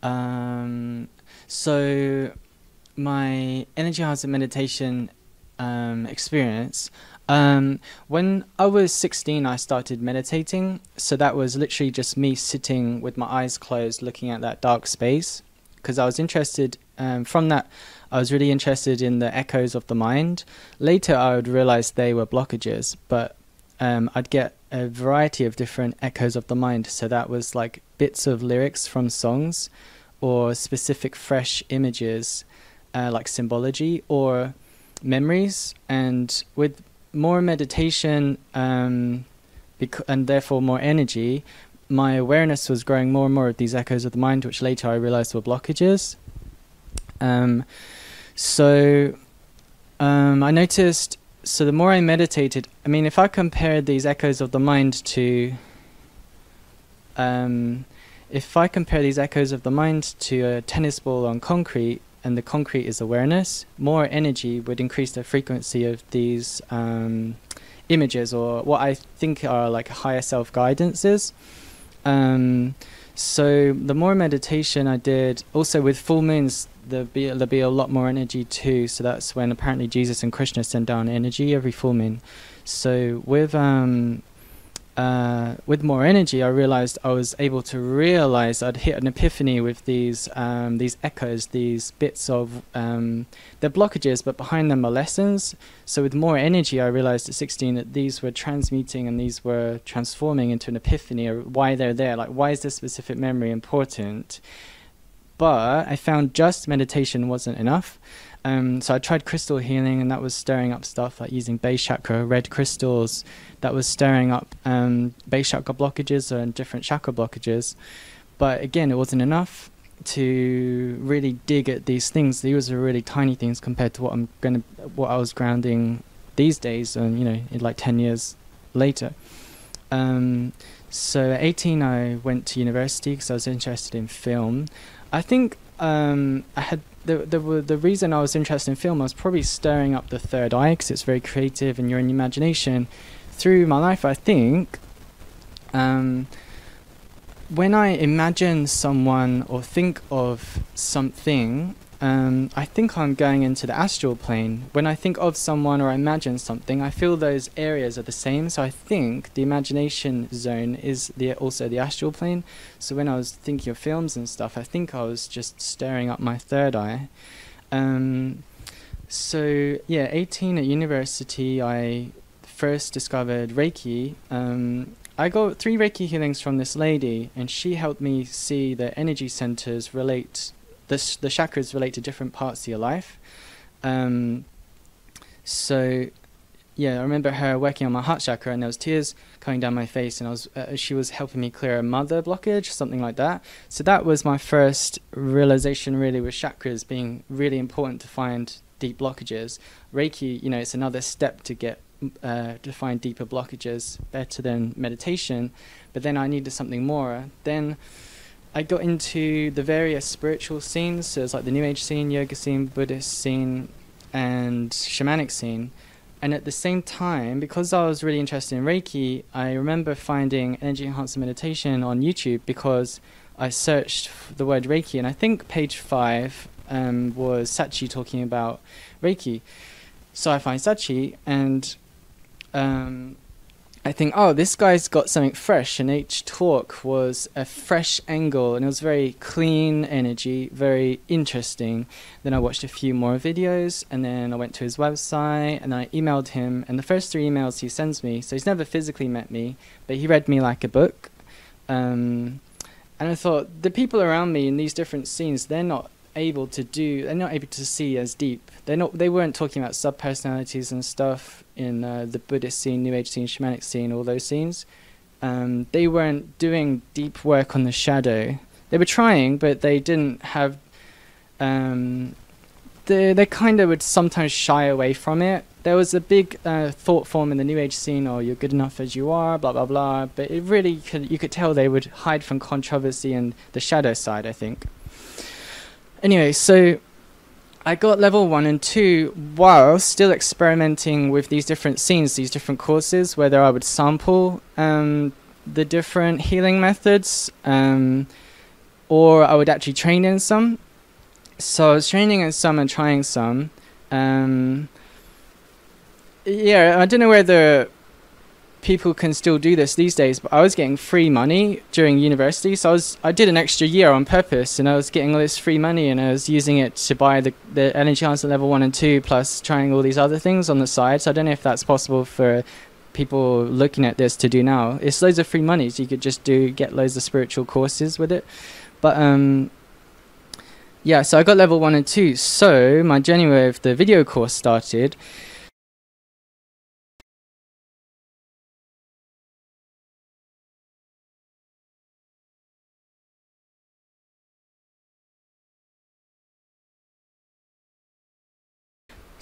So my energy enhancement meditation experience. When I was 16, I started meditating. So that was literally just me sitting with my eyes closed, looking at that dark space. Because I was interested, from that, I was really interested in the echoes of the mind. Later, I would realize they were blockages, but I'd get a variety of different echoes of the mind. So that was like bits of lyrics from songs, or specific fresh images, like symbology or memories. And with more meditation, and therefore more energy, my awareness was growing more and more of these echoes of the mind, which later I realized were blockages. I noticed, so the more I meditated, I mean, if I compared these echoes of the mind to, if I compare these echoes of the mind to a tennis ball on concrete, and the concrete is awareness, more energy would increase the frequency of these images, or what I think are like higher self-guidances. So the more meditation I did, also with full moons, there'll be a lot more energy too. So that's when apparently Jesus and Krishna send down energy every full moon. So with more energy, I realized I was able to realize I'd hit an epiphany with these echoes, these bits of they're blockages, but behind them are lessons. So with more energy, I realized at 16 that these were transmuting and these were transforming into an epiphany, or why they're there. Like, why is this specific memory important? But I found just meditation wasn't enough. So I tried crystal healing, and that was stirring up stuff like using base chakra, red crystals. That was stirring up base chakra blockages and different chakra blockages. But again, it wasn't enough to really dig at these things. These are really tiny things compared to what I was grounding these days, and in like 10 years later. So at 18, I went to university because I was interested in film. I think I had the reason I was interested in film, I was probably stirring up the third eye, because it's very creative and you're in your imagination. Through my life, I think, when I imagine someone or think of something, I think I'm going into the astral plane. When I think of someone or I imagine something, I feel those areas are the same. So I think the imagination zone is also the astral plane. So when I was thinking of films and stuff, I think I was just stirring up my third eye. So yeah, 18 at university, I first discovered Reiki. I got 3 Reiki healings from this lady, and she helped me see the energy centers relate. The chakras relate to different parts of your life. So yeah, I remember her working on my heart chakra, and there was tears coming down my face, and she was helping me clear a mother blockage, something like that. So that was my first realization, really, with chakras being really important to find deep blockages. Reiki, it's another step to get to find deeper blockages, better than meditation. But then I needed something more. Then I got into the various spiritual scenes, so it's like the New Age scene, yoga scene, Buddhist scene, and shamanic scene. And at the same time, because I was really interested in Reiki, I remember finding energy enhancement meditation on YouTube, because I searched the word Reiki, and I think page 5 was Sachi talking about Reiki. So I find Sachi, and I think, oh, this guy's got something fresh, and each talk was a fresh angle, and it was very clean energy, very interesting. Then I watched a few more videos, and then I went to his website, and I emailed him, and the first 3 emails he sends me, so he's never physically met me, but he read me like a book. And I thought, the people around me in these different scenes, they're not able to see as deep. They weren't talking about sub-personalities and stuff in the Buddhist scene, New Age scene, shamanic scene, all those scenes. They weren't doing deep work on the shadow. They were trying, but they didn't have... they kind of would sometimes shy away from it. There was a big thought form in the New Age scene, or you're good enough as you are, blah, blah, blah. But it really you could tell they would hide from controversy and the shadow side, I think. Anyway, so I got level 1 and 2 while still experimenting with these different scenes, these different courses, whether I would sample the different healing methods, or I would actually train in some. So I was training in some and trying some. Yeah, I don't know whether people can still do this these days, but I was getting free money during university. So I did an extra year on purpose, and I was getting all this free money, and I was using it to buy the energy enhancement level 1 and 2, plus trying all these other things on the side. So I don't know if that's possible for people looking at this to do now. It's loads of free money, so you could just get loads of spiritual courses with it. But yeah, so I got level 1 and 2. So my journey with the video course started.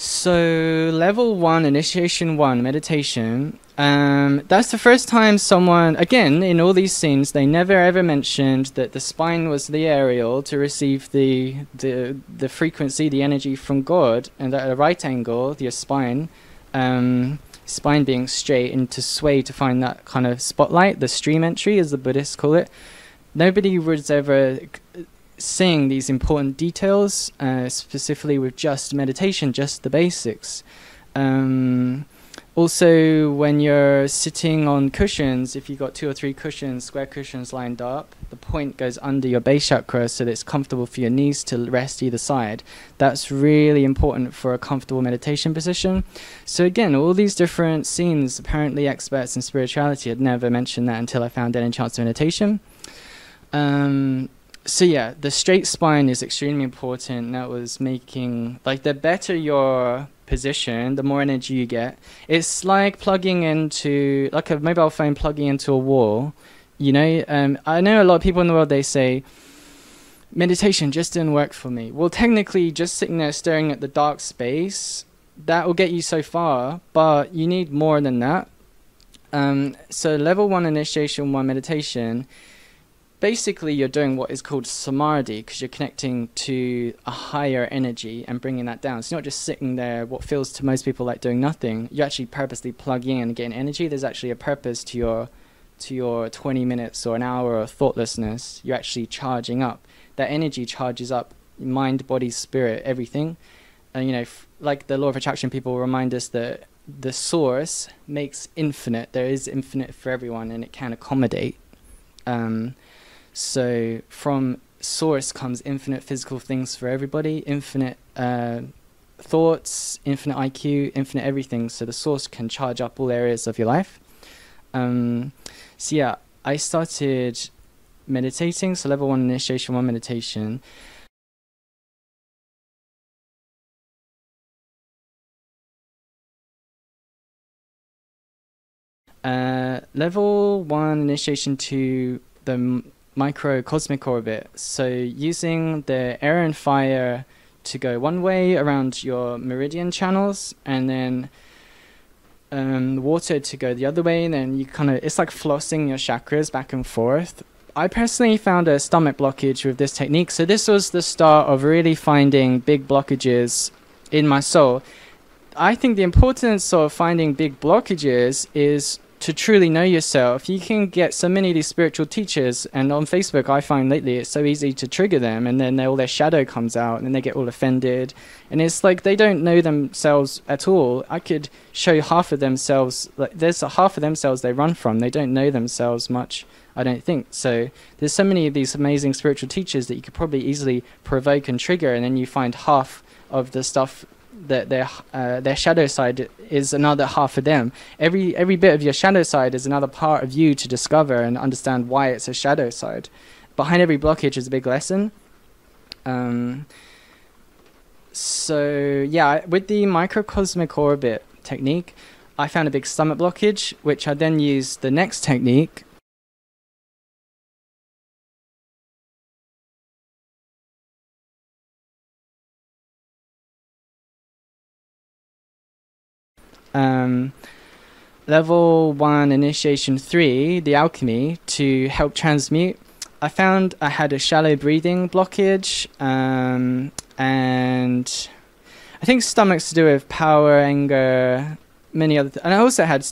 So level 1, initiation 1, meditation. That's the first time someone, again, in all these scenes, they never ever mentioned that the spine was the aerial to receive the frequency, the energy from God, and at a right angle, your spine, spine being straight, and to sway to find that kind of spotlight, the stream entry, as the Buddhists call it. Nobody was ever seeing these important details, specifically with just meditation, just the basics. Also, when you're sitting on cushions, if you've got 2 or 3 cushions, square cushions lined up, the point goes under your base chakra so that it's comfortable for your knees to rest either side. That's really important for a comfortable meditation position. So again, all these different scenes, apparently experts in spirituality had never mentioned that until I found Enhancement meditation. So yeah, the straight spine is extremely important. That was making, like, the better your position, the more energy you get. It's like plugging into, like a mobile phone plugging into a wall, you know. I know a lot of people in the world, they say, meditation just didn't work for me. Well, technically, just sitting there staring at the dark space, that will get you so far, but you need more than that. So level 1, initiation 1, meditation, basically you're doing what is called samadhi, because you're connecting to a higher energy and bringing that down. So you're not just sitting there, what feels to most people like doing nothing. You're actually purposely plugging in and getting energy. There's actually a purpose to your 20 minutes or an hour of thoughtlessness. You're actually charging up. That energy charges up mind, body, spirit, everything. And you know, like the law of attraction people remind us that the source makes infinite. There is infinite for everyone, and it can accommodate. So from source comes infinite physical things for everybody, infinite thoughts, infinite IQ, infinite everything. So the source can charge up all areas of your life. So yeah, I started meditating. So level 1, initiation 1, meditation. Level 1, initiation 2, the microcosmic orbit. So using the air and fire to go one way around your meridian channels, and then water to go the other way, and then you kind of, it's like flossing your chakras back and forth. I personally found a stomach blockage with this technique. So this was the start of really finding big blockages in my soul. I think the importance of finding big blockages is to truly know yourself. You can get so many of these spiritual teachers, and on Facebook I find lately it's so easy to trigger them, and then all their shadow comes out, and then they get all offended, and it's like they don't know themselves at all. I could show you half of themselves, like there's a half of themselves they run from. They don't know themselves much, I don't think. So there's so many of these amazing spiritual teachers that you could probably easily provoke and trigger, and then you find half of the stuff that their shadow side is another half of them. Every bit of your shadow side is another part of you to discover and understand why it's a shadow side. Behind every blockage is a big lesson. So yeah, with the microcosmic orbit technique, I found a big stomach blockage, which I then used the next technique. Level 1, initiation 3, the alchemy, to help transmute. I found I had a shallow breathing blockage, and I think stomach's to do with power, anger, many other and I also had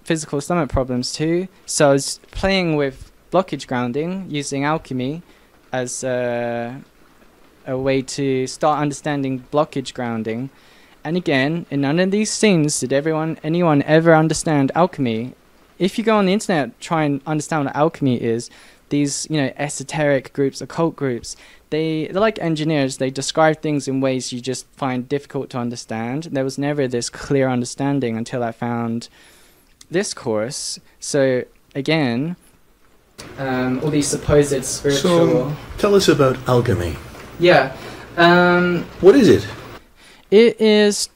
physical stomach problems too. So I was playing with blockage grounding using alchemy as a way to start understanding blockage grounding. And again, in none of these scenes did anyone ever understand alchemy. If you go on the internet, try and understand what alchemy is, these, esoteric groups, occult groups, they're like engineers. They describe things in ways you just find difficult to understand. There was never this clear understanding until I found this course. So again, all these supposed spiritual... So, tell us about alchemy. Yeah. What is it? It is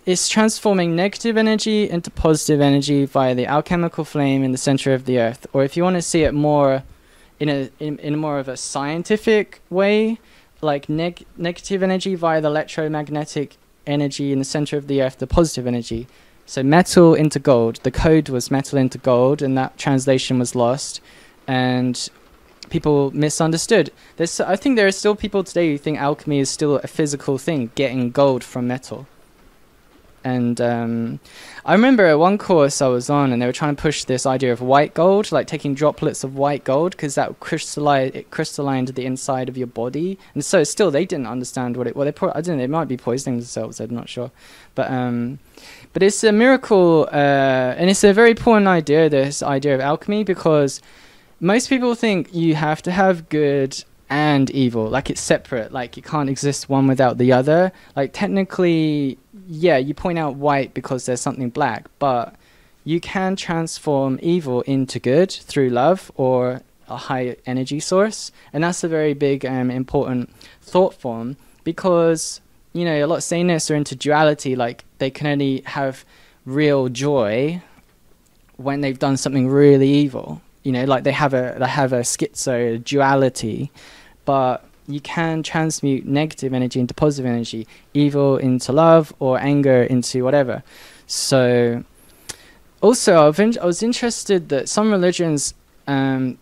it's transforming negative energy into positive energy via the alchemical flame in the center of the earth. Or if you want to see it more in more of a scientific way, like negative energy via the electromagnetic energy in the center of the earth, the positive energy. So metal into gold. The code was metal into gold, and that translation was lost, and people misunderstood. I think there are still people today who think alchemy is still a physical thing, getting gold from metal. And I remember at one course I was on, and they were trying to push this idea of white gold, like taking droplets of white gold, because that crystallized the inside of your body. And so still they didn't understand I don't know, they might be poisoning themselves, I'm not sure. But it's a miracle, and it's a very important idea, this idea of alchemy, because most people think you have to have good and evil, like it's separate, like it can't exist one without the other. Like technically, yeah, you point out white because there's something black, but you can transform evil into good through love or a high energy source. And that's a very big important thought form, because a lot of Satanists are into duality, like they can only have real joy when they've done something really evil. Like they have a schizo duality, but you can transmute negative energy into positive energy, evil into love, or anger into whatever. So also I was interested that some religions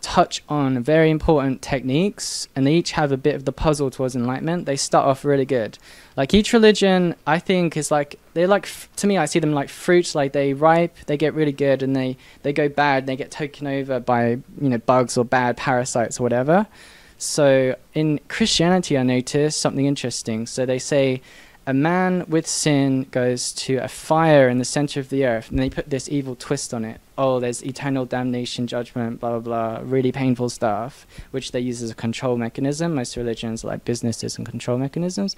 touch on very important techniques, and they each have a bit of the puzzle towards enlightenment. They start off really good. Like each religion, I think, is like, to me, I see them like fruits. Like they ripe, they get really good, and they go bad, they get taken over by bugs or bad parasites or whatever. So in Christianity, I noticed something interesting. So they say a man with sin goes to a fire in the center of the earth, and they put this evil twist on it. Oh, there's eternal damnation, judgment, blah, blah, blah, really painful stuff, which they use as a control mechanism. Most religions are like businesses and control mechanisms.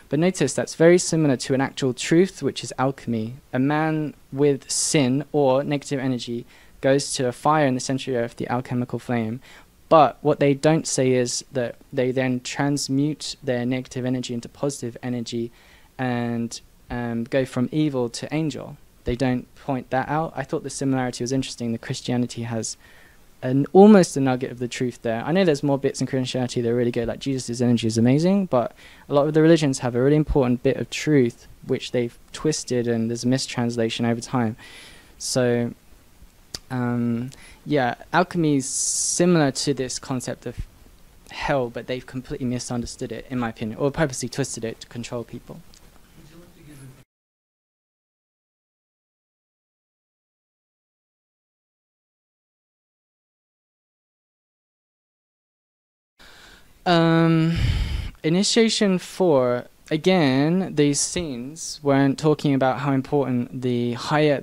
But notice that's very similar to an actual truth, which is alchemy. A man with sin or negative energy goes to a fire in the center of the earth, the alchemical flame. But what they don't say is that they then transmute their negative energy into positive energy and go from evil to angel. They don't point that out. I thought the similarity was interesting. The Christianity has almost a nugget of the truth there. I know there's more bits in Christianity that are really good, like Jesus' energy is amazing, but a lot of the religions have a really important bit of truth which they've twisted, and there's a mistranslation over time. So yeah, alchemy is similar to this concept of hell, but they've completely misunderstood it, in my opinion, or purposely twisted it to control people. Initiation 4, again, these scenes weren't talking about how important the higher,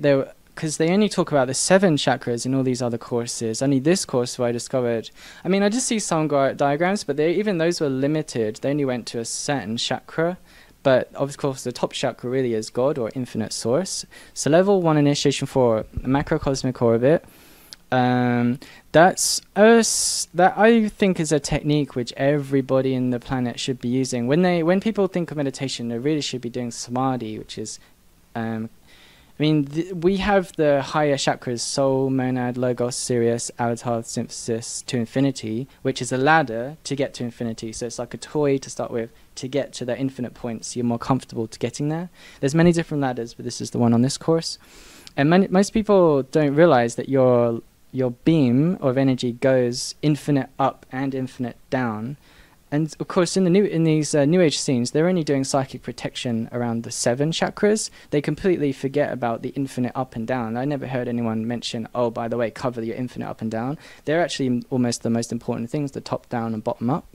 because they only talk about the 7 chakras in all these other courses. Only this course where I discovered, I mean, I just see some diagrams, but even those were limited. They only went to a certain chakra, but of course the top chakra really is God or infinite source. So level 1 initiation 4, a macrocosmic orbit. That I think is a technique which everybody in the planet should be using. When people think of meditation, they really should be doing samadhi, which is, we have the higher chakras: soul, monad, logos, Sirius, avatar, synthesis to infinity, which is a ladder to get to infinity. So it's like a toy to start with to get to the infinite points. You're more comfortable to getting there. There's many different ladders, but this is the one on this course. And most people don't realize that your beam of energy goes infinite up and infinite down. And of course, in these New Age scenes, they're only doing psychic protection around the 7 chakras. They completely forget about the infinite up and down. I never heard anyone mention, oh, by the way, cover your infinite up and down. They're actually almost the most important things, the top down and bottom up.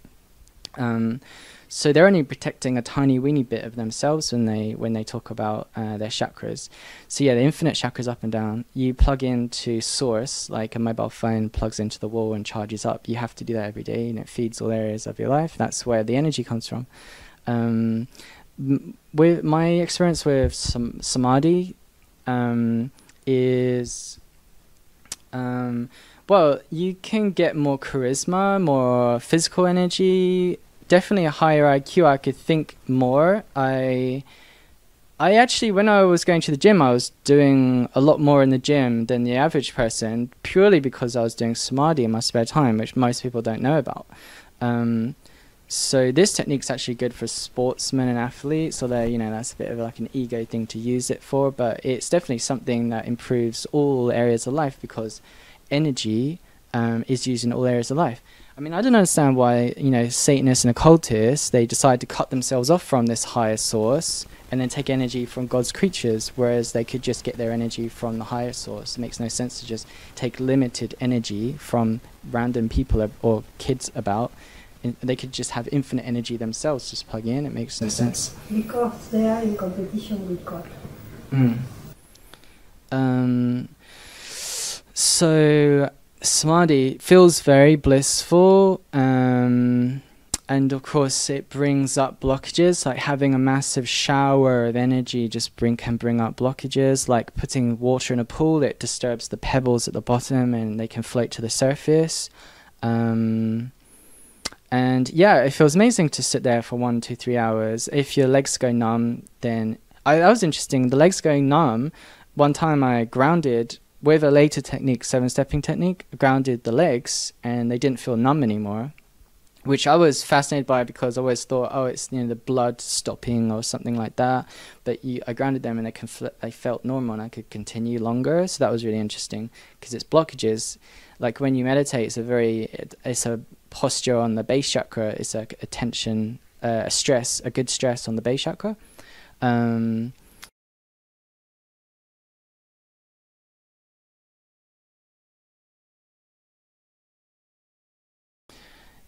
So they're only protecting a tiny weeny bit of themselves when they talk about their chakras. So yeah, the infinite chakras up and down. You plug into source, like a mobile phone plugs into the wall and charges up. You have to do that every day, and it feeds all areas of your life. That's where the energy comes from. With my experience with samadhi is, well, you can get more charisma, more physical energy. Definitely a higher IQ. I could think more. I actually, when I was going to the gym, I was doing a lot more in the gym than the average person, purely because I was doing samadhi in my spare time, which most people don't know about. So this technique's actually good for sportsmen and athletes, although, you know, that's a bit of like an ego thing to use it for, but it's definitely something that improves all areas of life, because energy is used in all areas of life. I mean, I don't understand why, you know, Satanists and occultists, they decide to cut themselves off from this higher source and then take energy from God's creatures, whereas they could just get their energy from the higher source. It makes no sense to just take limited energy from random people or kids about. They could just have infinite energy themselves, just plug in. It makes no sense. Because they are in competition with God. So samadhi feels very blissful, and of course it brings up blockages. Like having a massive shower of energy just can bring up blockages. Like putting water in a pool, it disturbs the pebbles at the bottom and they can float to the surface. And yeah, it feels amazing to sit there for 1, 2, 3 hours. If your legs go numb, then that was interesting. The legs going numb, one time I grounded with a later technique, 7-stepping technique, grounded the legs and they didn't feel numb anymore, which I was fascinated by, because I always thought, oh, it's, you know, the blood stopping or something like that. But I grounded them and they felt normal and I could continue longer. So that was really interesting, because it's blockages. Like when you meditate, it's a posture on the base chakra. It's a tension, a good stress on the base chakra.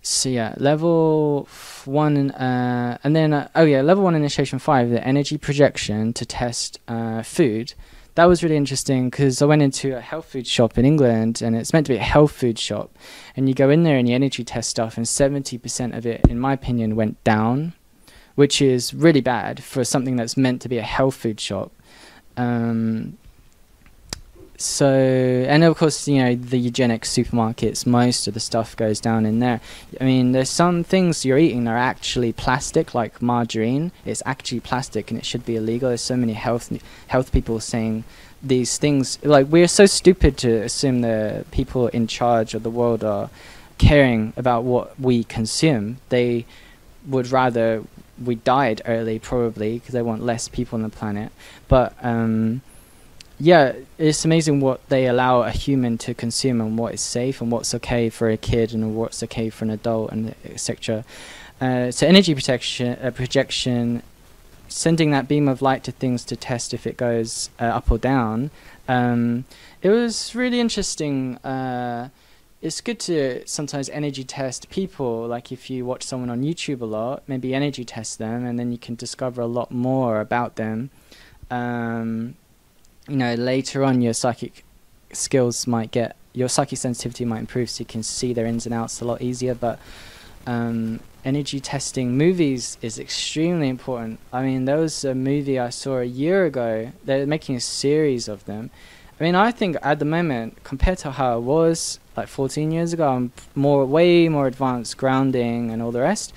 So yeah, level 1, and then level 1 initiation 5, the energy projection to test food. That was really interesting, because I went into a health food shop in England, and it's meant to be a health food shop, and you go in there and you energy test stuff, and 70% of it, in my opinion, went down, which is really bad for something that's meant to be a health food shop. So, and of course, you know, the eugenic supermarkets, most of the stuff goes down in there. I mean, there's some things you're eating that are actually plastic, like margarine. It's actually plastic and it should be illegal. There's so many health people saying these things. Like, we're so stupid to assume the people in charge of the world are caring about what we consume. They would rather we died early, probably, because they want less people on the planet. But yeah, it's amazing what they allow a human to consume, and what is safe and what's okay for a kid and what's okay for an adult, and etc. So energy projection, sending that beam of light to things to test if it goes up or down. It was really interesting. It's good to sometimes energy test people. Like if you watch someone on YouTube a lot, maybe energy test them, and then you can discover a lot more about them. You know, later on your psychic skills your psychic sensitivity might improve, so you can see their ins and outs a lot easier. But energy testing movies is extremely important. I mean, there was a movie I saw a year ago. They're making a series of them. I mean, I think at the moment, compared to how I was like 14 years ago, I'm way more advanced, grounding and all the rest.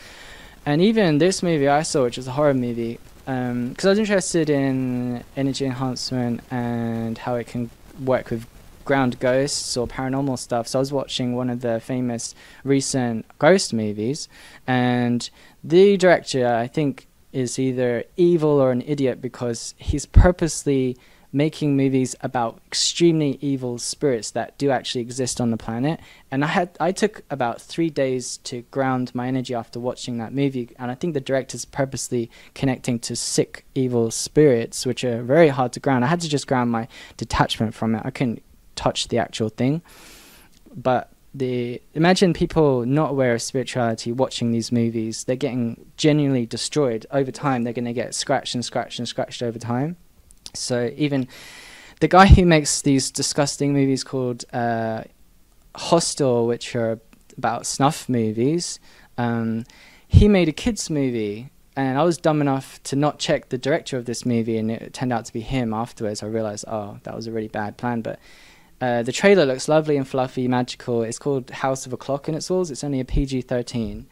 And even this movie I saw, which is a horror movie, because I was interested in energy enhancement and how it can work with ground ghosts or paranormal stuff. So I was watching one of the famous recent ghost movies, and the director, I think, is either evil or an idiot, because he's purposely making movies about extremely evil spirits that do actually exist on the planet. And I took about 3 days to ground my energy after watching that movie, and I think the director's purposely connecting to sick evil spirits, which are very hard to ground. I had to just ground my detachment from it. I couldn't touch the actual thing. But imagine people not aware of spirituality watching these movies. They're getting genuinely destroyed over time. They're going to get scratched and scratched and scratched over time. So even the guy who makes these disgusting movies called Hostel, which are about snuff movies, he made a kids movie, and I was dumb enough to not check the director of this movie, and it turned out to be him. Afterwards I realized, oh, that was a really bad plan. But the trailer looks lovely and fluffy, magical. It's called House of a Clock in its walls. It's only a PG-13,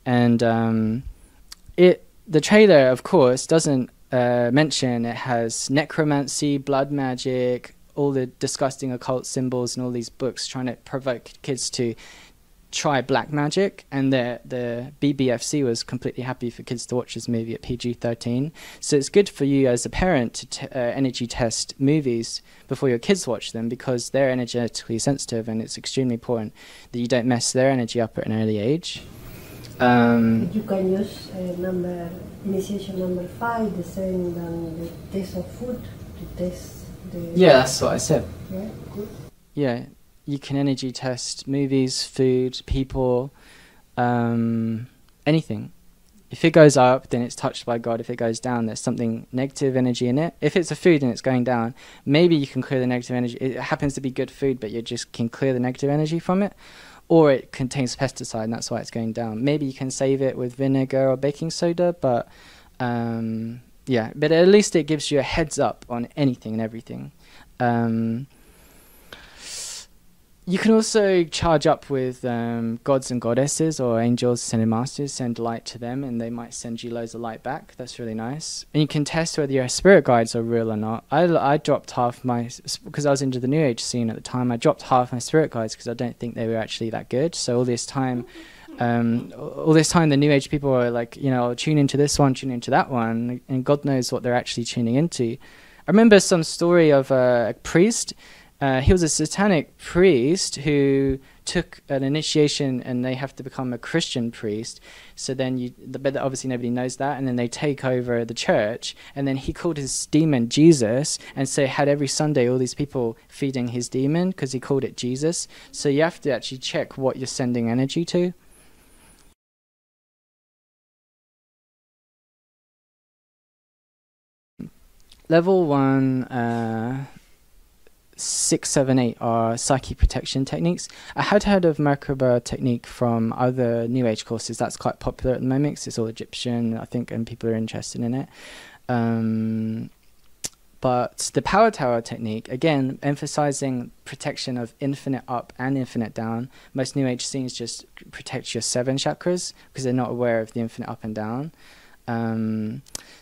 and the trailer, of course, doesn't mention it has necromancy, blood magic, all the disgusting occult symbols, and all these books trying to provoke kids to try black magic. And the BBFC was completely happy for kids to watch this movie at PG-13. So it's good for you as a parent to energy test movies before your kids watch them, because they're energetically sensitive, and it's extremely important that you don't mess their energy up at an early age. You can use initiation number 5, the same than the taste of food, to taste the... Yeah, that's what I said. Yeah, good. Yeah, you can energy test movies, food, people, anything. If it goes up, then it's touched by God. If it goes down, there's something negative energy in it. If it's a food and it's going down, maybe you can clear the negative energy. It happens to be good food, but you just can clear the negative energy from it. Or it contains pesticide, and that's why it's going down. Maybe you can save it with vinegar or baking soda, but yeah, but at least it gives you a heads up on anything and everything. You can also charge up with gods and goddesses or angels, ascended masters, send light to them, and they might send you loads of light back. That's really nice. And you can test whether your spirit guides are real or not. I dropped half my, because I was into the New Age scene at the time, I dropped half my spirit guides because I don't think they were actually that good. So all this time the New Age people were like, you know, tune into this one, tune into that one, and God knows what they're actually tuning into. I remember some story of a priest. He was a satanic priest who took an initiation, and they have to become a Christian priest. So then but obviously nobody knows that, and then they take over the church, and then he called his demon Jesus, and so had every Sunday all these people feeding his demon because he called it Jesus. So you have to actually check what you're sending energy to. Level 1, 6, 7, 8 are psychic protection techniques. I had heard of Merkaba technique from other New Age courses. That's quite popular at the moment because it's all Egyptian, I think, and people are interested in it. But the Power Tower technique, again, emphasizing protection of infinite up and infinite down. Most New Age scenes just protect your 7 chakras because they're not aware of the infinite up and down.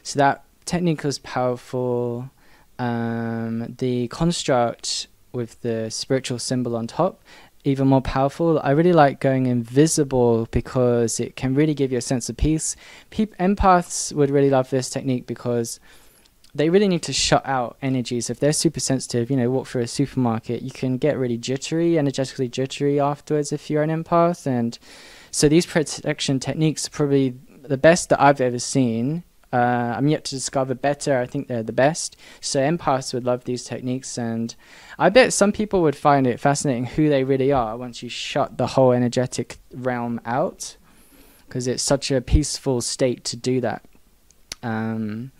So that technique was powerful. The construct with the spiritual symbol on top, even more powerful. I really like going invisible because it can really give you a sense of peace. Empaths would really love this technique because they really need to shut out energies. If they're super sensitive, you know, walk through a supermarket, you can get really jittery, energetically jittery afterwards if you're an empath. And so these protection techniques are probably the best that I've ever seen. I'm yet to discover better. I think they're the best. So empaths would love these techniques, and I bet some people would find it fascinating who they really are once you shut the whole energetic realm out, because it's such a peaceful state to do that. And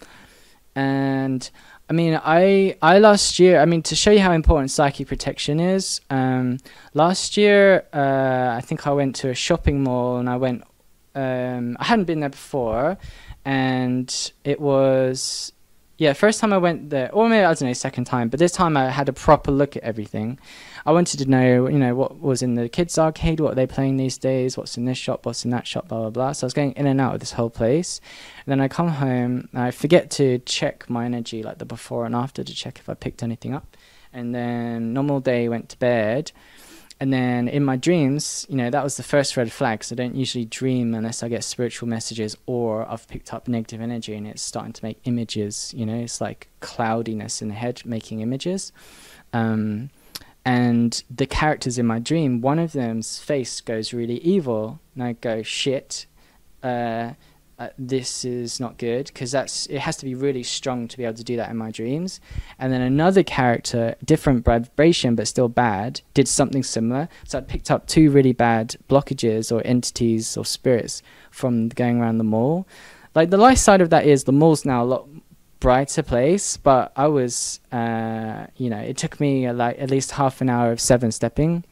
I mean, I last year, I mean, to show you how important psychic protection is, last year I think I went to a shopping mall, and I hadn't been there before. And it was, yeah, first time I went there, or maybe, I don't know, second time, but this time I had a proper look at everything. I wanted to know, you know, what was in the kids' arcade, what are they playing these days, what's in this shop, what's in that shop, blah, blah, blah. So I was going in and out of this whole place. And then I come home, and I forget to check my energy, like the before and after, to check if I picked anything up. And then normal day, went to bed. And then in my dreams, you know, that was the first red flag. So I don't usually dream unless I get spiritual messages or I've picked up negative energy and it's starting to make images, you know, it's like cloudiness in the head making images. And the characters in my dream, one of them's face goes really evil. And I go, shit, this is not good, because it has to be really strong to be able to do that in my dreams. And then another character, different vibration but still bad, did something similar. So I picked up 2 really bad blockages or entities or spirits from going around the mall. Like the light side of that is the mall's now a lot brighter place, but I was you know, it took me like at least half an hour of 7-stepping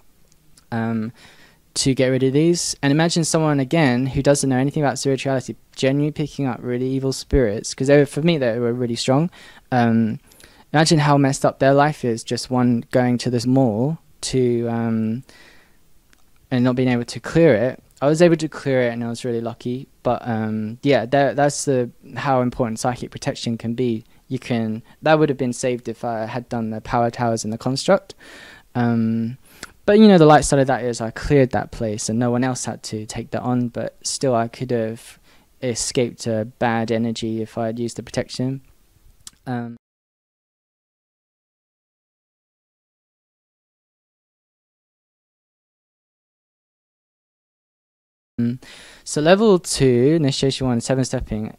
to get rid of these. And imagine someone again who doesn't know anything about spirituality genuinely picking up really evil spirits, because for me they were really strong. Imagine how messed up their life is, just one going to this mall to and not being able to clear it. I was able to clear it and I was really lucky, but yeah, that's how important psychic protection can be. That would have been saved if I had done the power towers and the construct. But you know, the light side of that is I cleared that place and no one else had to take that on, but still I could have escaped a bad energy if I had used the protection. So level 2, initiation 1, 7-stepping.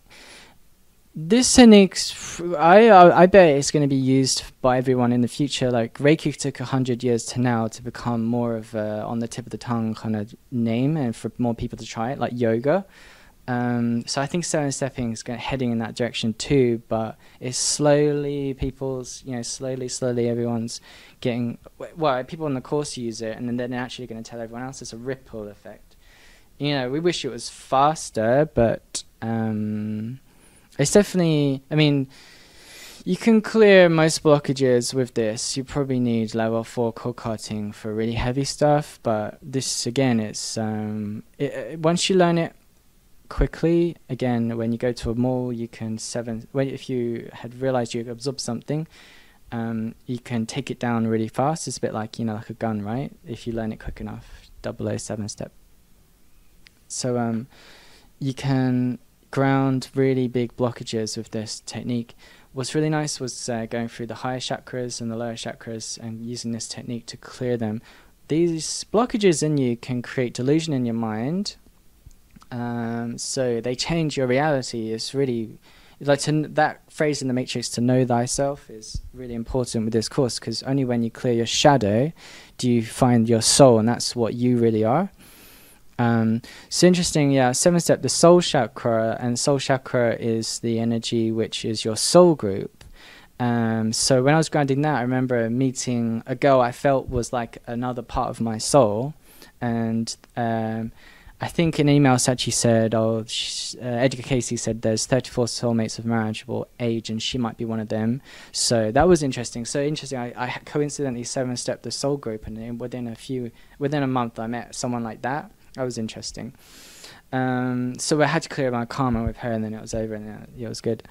This technique's, I bet it's going to be used by everyone in the future. Like Reiki took 100 years to now to become more of a on the tip of the tongue kind of name, and for more people to try it, like yoga. So I think 7-stepping is heading in that direction too, but it's slowly slowly everyone's getting, well, people on the course use it, and then they're actually going to tell everyone else. It's a ripple effect. You know, we wish it was faster, but it's definitely, I mean, you can clear most blockages with this. You probably need level 4 core cutting for really heavy stuff, but this, again, it's once you learn it quickly, again, when you go to a mall, you can if you had realized you absorbed something, you can take it down really fast. It's a bit like, you know, like a gun, right? If you learn it quick enough, 007 step. So you can ground really big blockages with this technique. What's really nice was going through the higher chakras and the lower chakras and using this technique to clear them. These blockages in you can create delusion in your mind, so they change your reality. It's really like that phrase in the Matrix, to know thyself, is really important with this course, because only when you clear your shadow do you find your soul, and that's what you really are. So interesting, yeah, 7-step, the soul chakra, and soul chakra is the energy which is your soul group. So when I was grounding that, I remember meeting a girl I felt was like another part of my soul, and I think in email Sachi said, Edgar Casey said there's 34 soulmates of marriageable age, and she might be one of them. So that was interesting. So interesting, I coincidentally 7-stepped the soul group, and within a month I met someone like that. That was interesting. So I had to clear my karma with her, and then it was over, and it was good.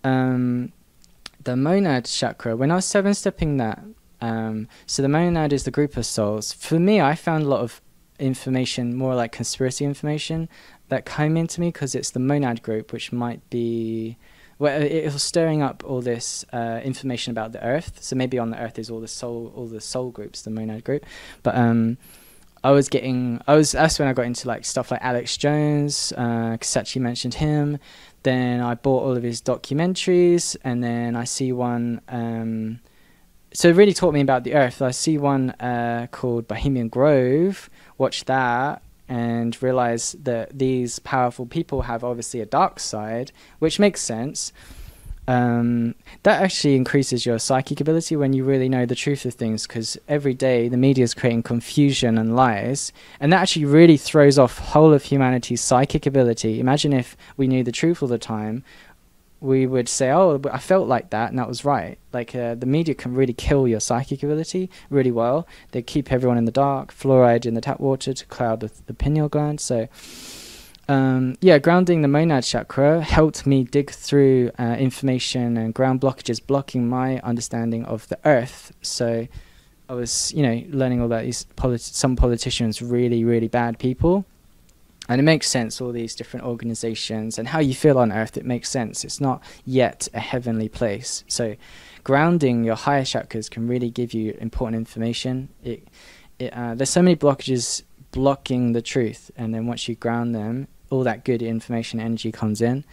The monad chakra, when I was 7-stepping that, so the monad is the group of souls. For me, I found a lot of information, more like conspiracy information, that came into me, because it's the monad group, which might be, well, it was stirring up all this information about the earth. So maybe on the earth is all the soul groups, the monad group. But that's when I got into like stuff like Alex Jones, Sachi mentioned him. Then I bought all of his documentaries, and then I see one, so it really taught me about the earth. I see one called Bohemian Grove, watch that, and realize that these powerful people have obviously a dark side, which makes sense. That actually increases your psychic ability when you really know the truth of things, because every day the media is creating confusion and lies, and that actually really throws off whole of humanity's psychic ability. Imagine if we knew the truth all the time, we would say, oh, I felt like that, and that was right. Like the media can really kill your psychic ability really well. They keep everyone in the dark, fluoride in the tap water to cloud the pineal gland. So yeah, grounding the monad chakra helped me dig through information and ground blockages blocking my understanding of the earth. So I was, learning all about these some politicians, really, really bad people. And it makes sense, all these different organizations and how you feel on earth, it makes sense. It's not yet a heavenly place. So grounding your higher chakras can really give you important information. There's so many blockages blocking the truth, and then once you ground them, all that good information energy comes in.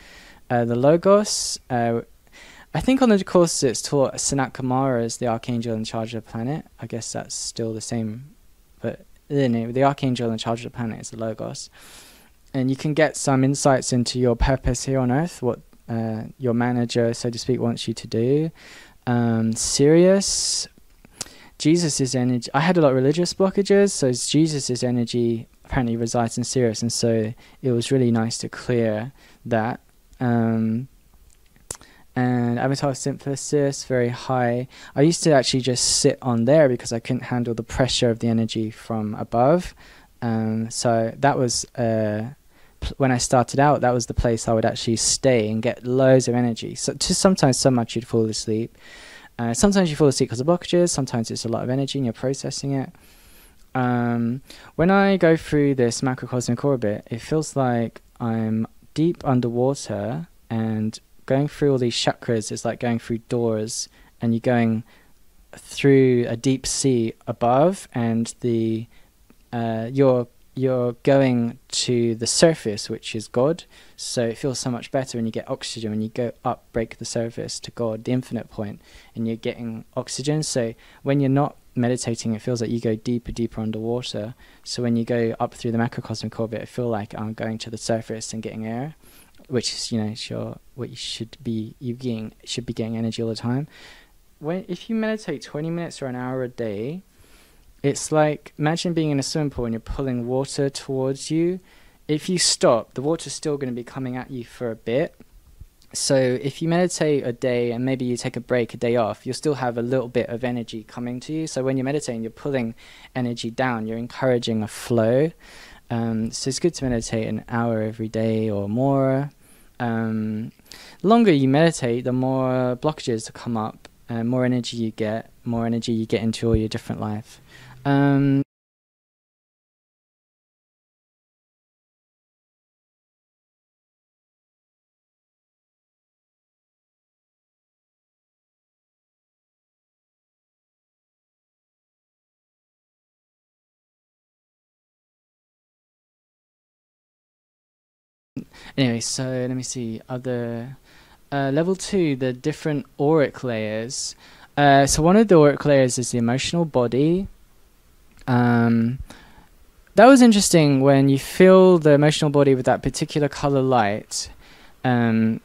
The Logos, I think on the course it's taught Sanat Kumara as the archangel in charge of the planet. I guess that's still the same, but the archangel in charge of the planet is the Logos. And you can get some insights into your purpose here on earth, what your manager, so to speak, wants you to do. Sirius, Jesus' energy. I had a lot of religious blockages, so Jesus' energy apparently resides in Sirius, and so it was really nice to clear that. And Avatar Synthesis, very high. I used to actually just sit on there because I couldn't handle the pressure of the energy from above. So that was, when I started out, that was the place I would actually stay and get loads of energy. So sometimes so much you'd fall asleep. Sometimes you fall asleep because of blockages. Sometimes it's a lot of energy and you're processing it. When I go through this macrocosmic orbit, it feels like I'm deep underwater, and going through all these chakras is like going through doors, and you're going through a deep sea above, and you're going to the surface, which is God. So it feels so much better, and you get oxygen when you go up, break the surface to God, the infinite point, and you're getting oxygen. So when you're not meditating, it feels like you go deeper underwater. So when you go up through the macrocosmic orbit, I feel like I'm going to the surface and getting air, which is, what you should be getting energy all the time. If you meditate 20 minutes or an hour a day, it's like, imagine being in a swimming pool and you're pulling water towards you. If you stop, the water's still going to be coming at you for a bit. So if you meditate a day and maybe you take a break, a day off, you'll still have a little bit of energy coming to you. So when you're meditating, you're pulling energy down, you're encouraging a flow. So it's good to meditate an hour every day or more. The longer you meditate, the more blockages come up, more energy you get into all your different life. Anyway, so let me see, other level 2, the different auric layers. So one of the auric layers is the emotional body. That was interesting when you fill the emotional body with that particular color light. You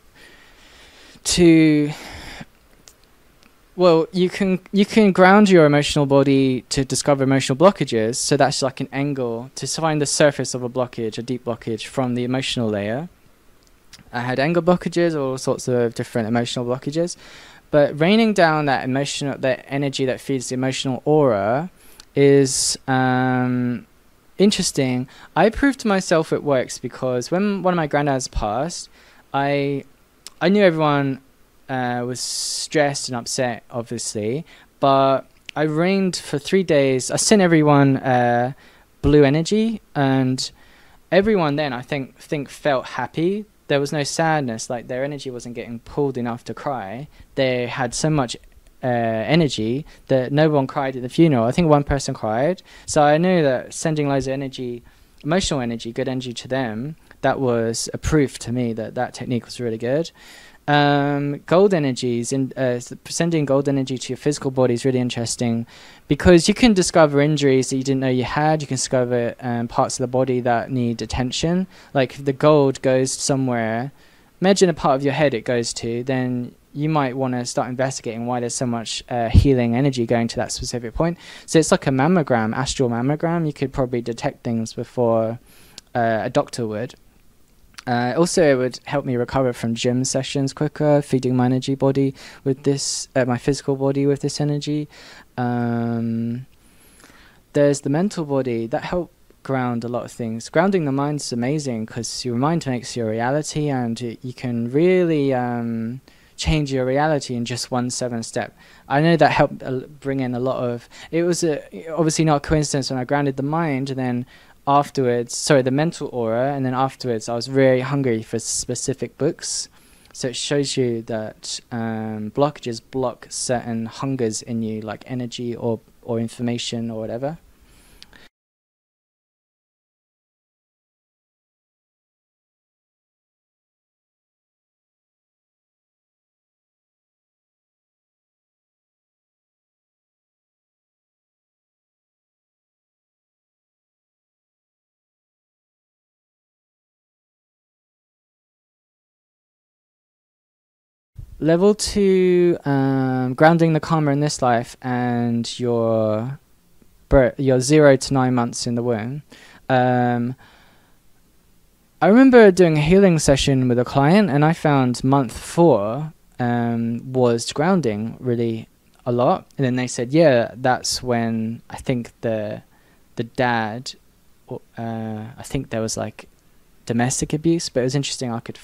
can ground your emotional body to discover emotional blockages. So that's like an angle to find the surface of a blockage, a deep blockage from the emotional layer. I had anger blockages, all sorts of different emotional blockages. But raining down that energy that feeds the emotional aura is interesting. I proved to myself it works because when one of my granddads passed, I knew everyone was stressed and upset, obviously, but I rained for 3 days. I sent everyone blue energy, and everyone then I think felt happy. There was no sadness, like their energy wasn't getting pulled enough to cry. They had so much energy that no one cried at the funeral. I think one person cried. So I knew that sending loads of energy, emotional energy, good energy to them, that was a proof to me that technique was really good. Gold energies, sending gold energy to your physical body is really interesting because you can discover injuries that you didn't know you had. You can discover parts of the body that need attention. Like if the gold goes somewhere, imagine a part of your head it goes to, then you might want to start investigating why there's so much healing energy going to that specific point. So it's like a mammogram, astral mammogram. You could probably detect things before a doctor would. Also, it would help me recover from gym sessions quicker, feeding my energy body with this, my physical body with this energy. There's the mental body that help ground a lot of things. Grounding the mind's amazing because your mind makes your reality, and you can really change your reality in just 1/7 step. I know that helped bring in a lot of, it was obviously not a coincidence when I grounded the mind, and then afterwards, sorry, the mental aura, and then afterwards I was very hungry for specific books. So it shows you that blockages block certain hungers in you, like energy or information or whatever. Level 2, grounding the karma in this life and your 0 to 9 months in the womb. I remember doing a healing session with a client, and I found month 4 was grounding really a lot. And then they said, yeah, that's when I think the dad, I think there was like domestic abuse, but it was interesting. I could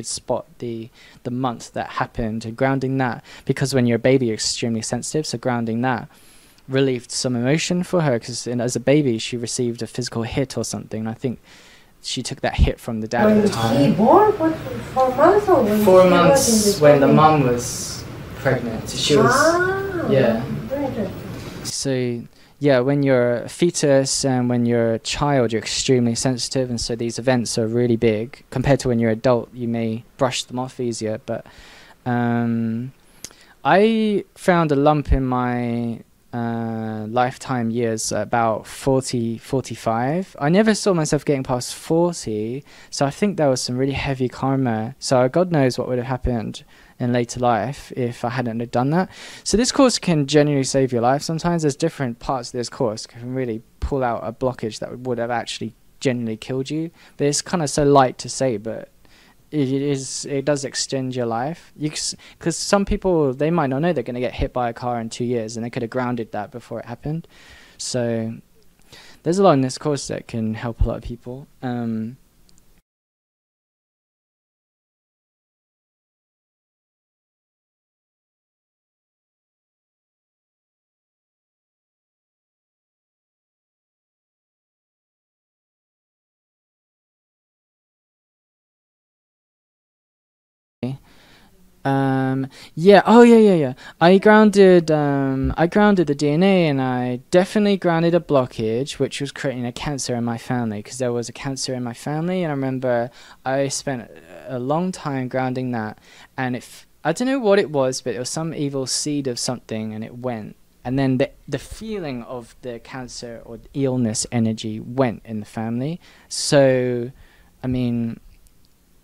spot the month that happened, and grounding that, because when you're a baby you're extremely sensitive, so grounding that relieved some emotion for her, because as a baby she received a physical hit or something, and I think she took that hit from the dad at the time. When she born, what, 4 months or when 4 months when the mum was pregnant. She was, yeah. So yeah, when you're a fetus and when you're a child, you're extremely sensitive, and so these events are really big. Compared to when you're an adult, you may brush them off easier. But I found a lump in my lifetime years about 40, 45. I never saw myself getting past 40, so I think there was some really heavy karma. So God knows what would have happened in later life if I hadn't have done that. So this course can genuinely save your life. Sometimes there's different parts of this course can really pull out a blockage that would have actually genuinely killed you. But it's kind of so light to say, but it does extend your life. Because some people, they might not know they're going to get hit by a car in 2 years, and they could have grounded that before it happened. So there's a lot in this course that can help a lot of people. Yeah. Oh, yeah. I grounded the DNA, and I definitely grounded a blockage, which was creating a cancer in my family, because there was a cancer in my family, and I remember I spent a long time grounding that, and I don't know what it was, but it was some evil seed of something, and it went. And then the feeling of the cancer or illness energy went in the family. So, I mean,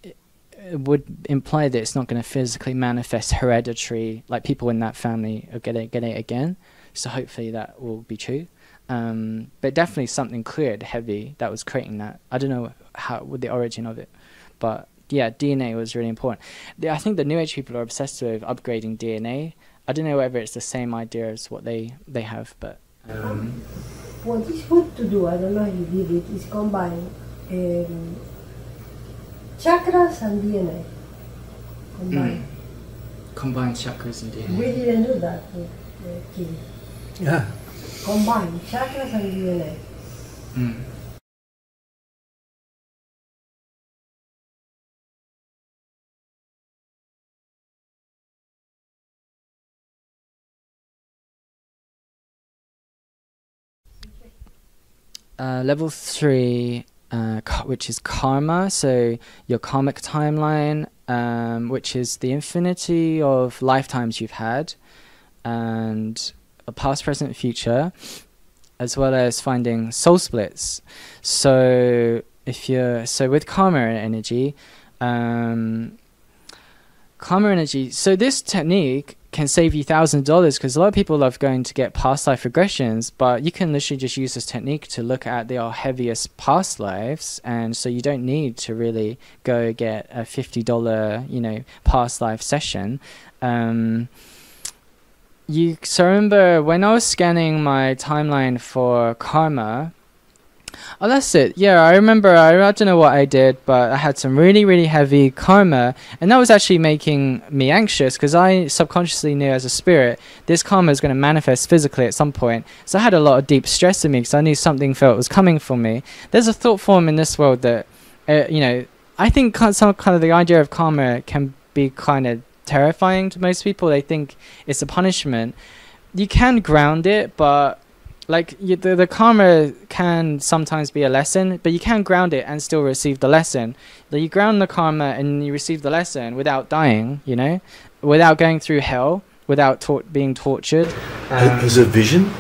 it would imply that it's not going to physically manifest hereditary, like people in that family are getting it again. So hopefully that will be true. But definitely something cleared heavy that was creating that. I don't know what the origin of it, but yeah, DNA was really important. I think the New Age people are obsessed with upgrading DNA. I don't know whether it's the same idea as what they have, but what is good to do, I don't know if you did it, is combine chakras and DNA. Combine chakras and DNA. We didn't do that with Kitty. Yeah. Combine chakras and DNA. Level 3, which is karma, so your karmic timeline, which is the infinity of lifetimes you've had, and a past, present, future, as well as finding soul splits. So with karma energy, so this technique can save you thousands of dollars, because a lot of people love going to get past life regressions, but you can literally just use this technique to look at their heaviest past lives, and so you don't need to really go get a $50 past life session. So I remember when I was scanning my timeline for karma, Oh, that's it. Yeah, I remember, I don't know what I did, but I had some really, really heavy karma, and that was actually making me anxious, because I subconsciously knew as a spirit, this karma is going to manifest physically at some point. So I had a lot of deep stress in me, because I knew something felt was coming for me. There's a thought form in this world that, you know, I think some kind of the idea of karma can be kind of terrifying to most people. They think it's a punishment. You can ground it, but like the karma can sometimes be a lesson, but you can ground it and still receive the lesson. You ground the karma and you receive the lesson without dying, you know, without going through hell, without being tortured. As a vision?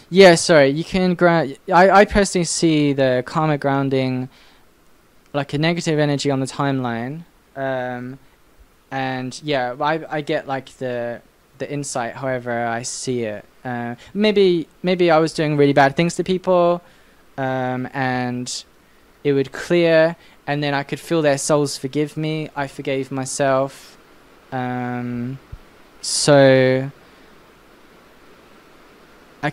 Yeah, sorry, you can ground. I personally see the karma grounding like a negative energy on the timeline, and yeah, I get like the insight however I see it. Maybe I was doing really bad things to people, and it would clear, and then I could feel their souls forgive me. I forgave myself. So I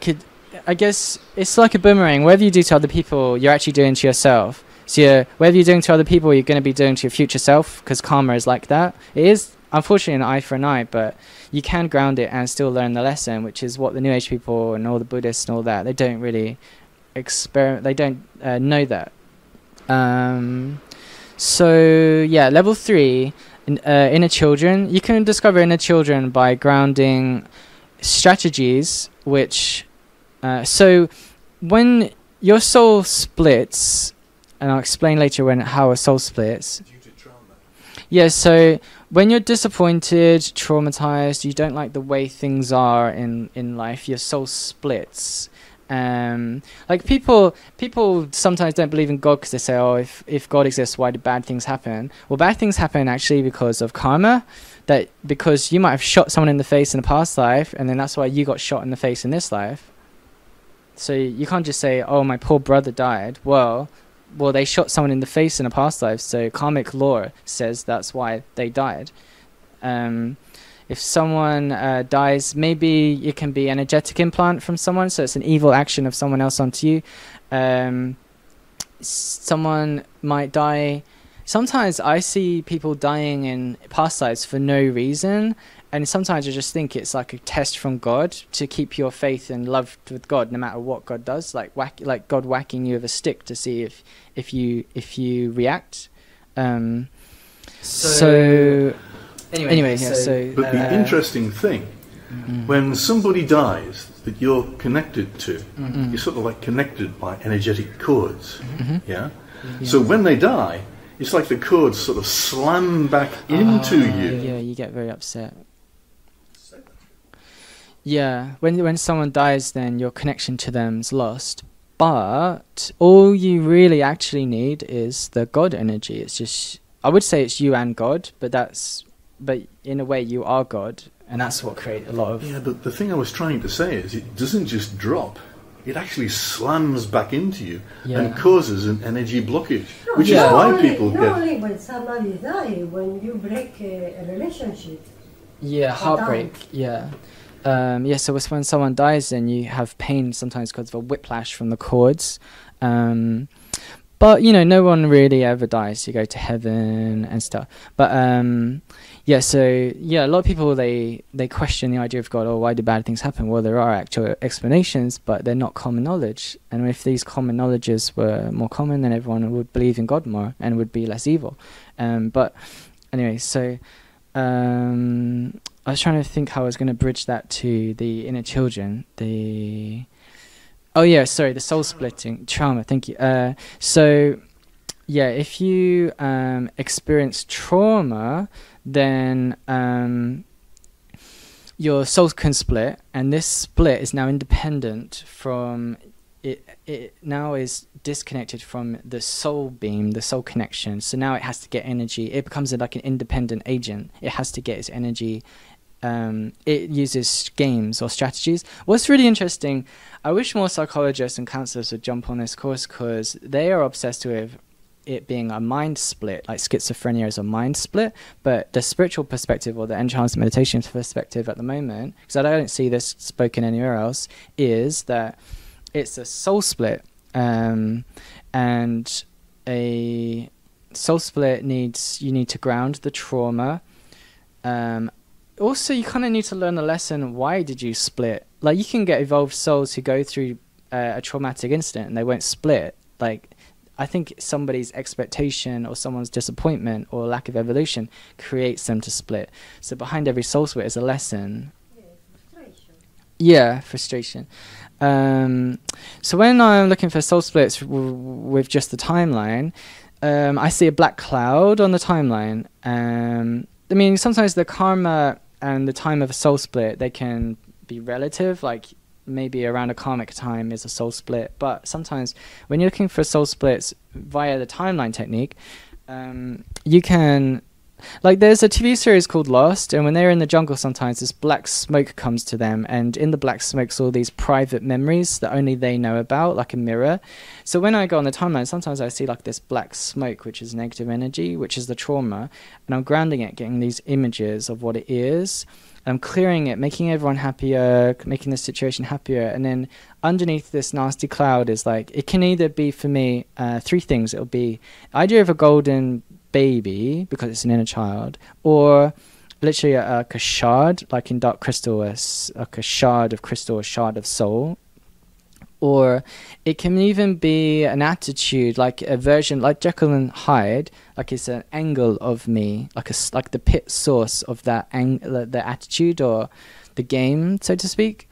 guess it's like a boomerang. Whatever you do to other people, you're actually doing to yourself. So whatever you're doing to other people, you're going to be doing to your future self, because karma is like that. It is, unfortunately, an eye for an eye, but you can ground it and still learn the lesson, which is what the New Age people and all the Buddhists and all that, they don't really they don't know that. So yeah, level 3, inner children. You can discover inner children by grounding strategies, which so when your soul splits, and I'll explain later how a soul splits. Due to trauma. Yeah, so when you're disappointed, traumatized, you don't like the way things are in life, your soul splits. Like people sometimes don't believe in God because they say, oh, if God exists, why do bad things happen? Well, bad things happen actually because of karma, that because you might have shot someone in the face in a past life, and then that's why you got shot in the face in this life. So you can't just say, oh, my poor brother died. Well, they shot someone in the face in a past life, so karmic law says that's why they died. If someone dies, maybe it can be energetic implant from someone, so it's an evil action of someone else onto you. Someone might die. Sometimes I see people dying in past lives for no reason, and sometimes I just think it's like a test from God to keep your faith and love with God, no matter what God does, like God whacking you with a stick to see if you react. So anyway, yeah. So but the interesting thing, when somebody dies that you're connected to, you're sort of like connected by energetic cords. Yeah. So when they die, it's like the cords sort of slam back into you. Yeah, you get very upset. Yeah, when someone dies, then your connection to them's lost. But all you really actually need is the God energy. It's just, I would say it's you and God, but in a way you are God, and that's what creates a lot of... Yeah, but the thing I was trying to say is it doesn't just drop. It actually slams back into you and causes an energy blockage, which is why people get... Not only when somebody dies, when you break a relationship. Yeah, heartbreak, yeah. So it's when someone dies, then you have pain sometimes because of a whiplash from the cords. But, you know, no one really ever dies. You go to heaven and stuff. But, a lot of people, they question the idea of God, or why do bad things happen? Well, there are actual explanations, but they're not common knowledge. And if these common knowledges were more common, then everyone would believe in God more and would be less evil. But anyway, so... I was trying to think how I was going to bridge that to the inner children. The soul splitting trauma. Thank you. If you experience trauma, then your soul can split, and this split is now independent from it. It now is disconnected from the soul beam, the soul connection. So now it has to get energy. It becomes like an independent agent. It has to get its energy. It uses games or strategies. What's really interesting, I wish more psychologists and counselors would jump on this course, because they are obsessed with it being a mind split, like schizophrenia is a mind split. But the spiritual perspective, or the enhanced meditation perspective at the moment, because I don't see this spoken anywhere else, is that it's a soul split. and a soul split you need to ground the trauma. Also, you kind of need to learn the lesson. Why did you split? Like, you can get evolved souls who go through a traumatic incident and they won't split. Like, I think somebody's expectation or someone's disappointment or lack of evolution creates them to split. So behind every soul split is a lesson. Frustration. Yeah, frustration. So when I'm looking for soul splits with just the timeline, I see a black cloud on the timeline. I mean, sometimes the karma and the time of a soul split, they can be relative, like maybe around a karmic time is a soul split. But sometimes when you're looking for soul splits via the timeline technique, you can, like, there's a TV series called Lost, and when they're in the jungle, sometimes this black smoke comes to them, and in the black smoke's all these private memories that only they know about, like a mirror. So when I go on the timeline, sometimes I see like this black smoke, which is negative energy, which is the trauma, and I'm grounding it, getting these images of what it is. I'm clearing it, making everyone happier, making the situation happier, and then underneath this nasty cloud is like, it can either be for me three things. It'll be the idea of a golden baby because it's an inner child, or literally like a shard, like in Dark Crystal, like a shard of crystal, a shard of soul. Or it can even be an attitude, like a version, like Jekyll and Hyde, like it's an angle of me, like the pit source of that the attitude or the game, so to speak.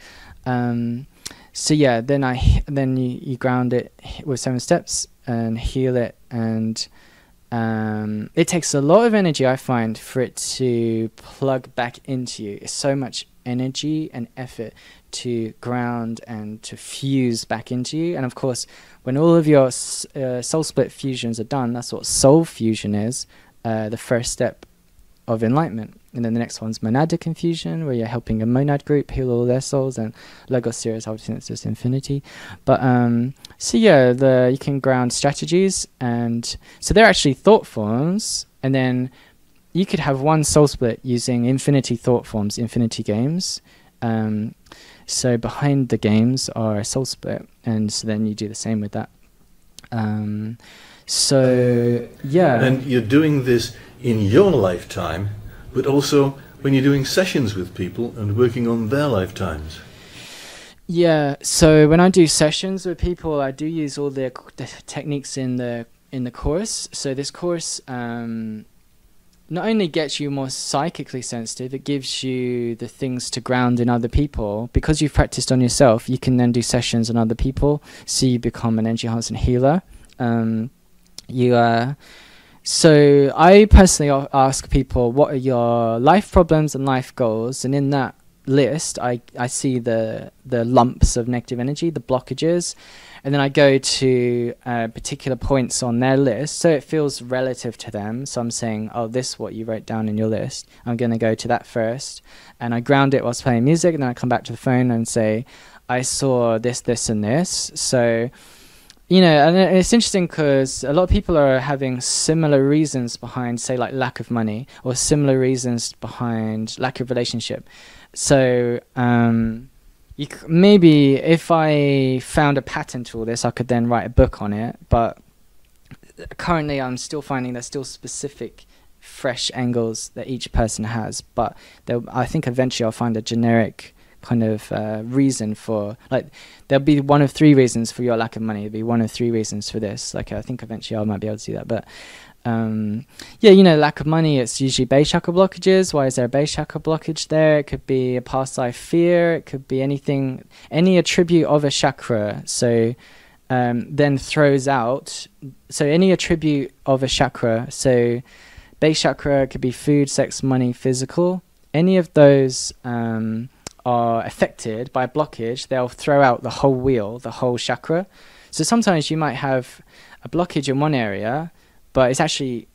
So yeah, then you ground it with 7 steps and heal it, and it takes a lot of energy, I find, for it to plug back into you. It's so much energy and effort to ground and to fuse back into you. And of course, when all of your soul split fusions are done, that's what soul fusion is, the first step of enlightenment. And then the next one's monadic infusion, where you're helping a monad group heal all their souls, and Logos series, obviously it's just infinity. But so yeah, you can ground strategies, and so they're actually thought forms, and then you could have one soul split using infinity thought forms, infinity games. So behind the games are a soul split, and so then you do the same with that. So yeah. And you're doing this in your lifetime, but also when you're doing sessions with people and working on their lifetimes. Yeah, so when I do sessions with people, I do use all the techniques in the course. So this course not only gets you more psychically sensitive, it gives you the things to ground in other people. Because you've practiced on yourself, you can then do sessions on other people, so you become an energy enhancing healer. So I personally ask people, what are your life problems and life goals? And in that list, I see the lumps of negative energy, the blockages, and then I go to particular points on their list, so it feels relative to them. So I'm saying, oh, this is what you wrote down in your list. I'm going to go to that first, and I ground it whilst playing music, and then I come back to the phone and say, I saw this, this, and this. So, you know, and it's interesting because a lot of people are having similar reasons behind, say, like lack of money, or similar reasons behind lack of relationship. So maybe if I found a pattern to all this, I could then write a book on it. But currently I'm still finding there's still specific, fresh angles that each person has. But I think eventually I'll find a generic kind of reason for, like, there'll be one of 3 reasons for your lack of money. There'll be one of 3 reasons for this. Like, I think eventually I might be able to do that. But yeah, you know, lack of money, it's usually base chakra blockages. Why is there a base chakra blockage there? It could be a past life fear. It could be anything, any attribute of a chakra. So then throws out, so any attribute of a chakra. So base chakra could be food, sex, money, physical. Any of those are affected by a blockage, they'll throw out the whole wheel, the whole chakra. So sometimes you might have a blockage in one area, but it's actually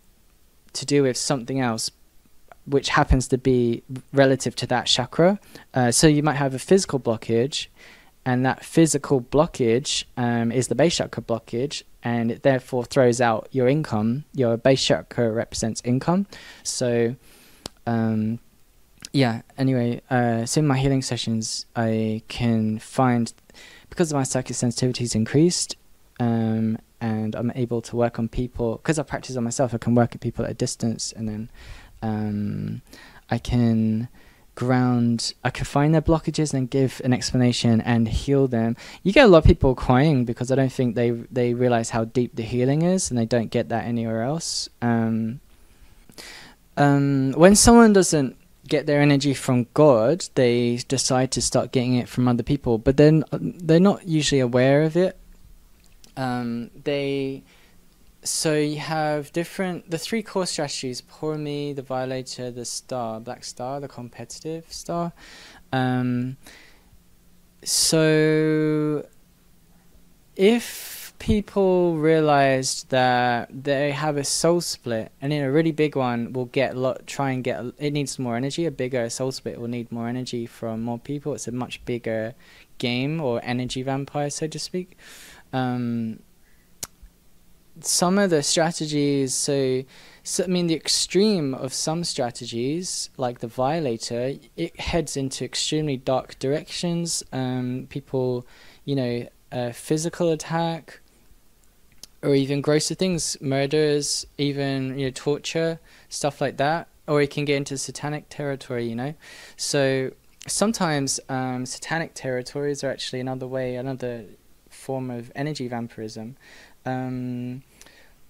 to do with something else which happens to be relative to that chakra. So you might have a physical blockage, and that physical blockage is the base chakra blockage, and it therefore throws out your income. Your base chakra represents income. So yeah, anyway, so in my healing sessions, I can find, because my psychic sensitivity is increased, and I'm able to work on people because I practice on myself. I can work at people at a distance, and then I can ground. I can find their blockages and give an explanation and heal them. You get a lot of people crying because I don't think they realize how deep the healing is, and they don't get that anywhere else. When someone doesn't get their energy from God, they decide to start getting it from other people, but then they're not usually aware of it. So you have the 3 core strategies: Poor Me, the Violator, the Star, Black Star, the Competitive Star. So if people realized that they have a soul split, and in a really big one will get it needs more energy. A bigger soul split will need more energy from more people. It's a much bigger game, or energy vampire, so to speak. Some of the strategies, so I mean, the extreme of some strategies, like the Violator, it heads into extremely dark directions. People, physical attack, or even grosser things, murders, even torture, stuff like that. Or it can get into satanic territory, So sometimes satanic territories are actually another form of energy vampirism.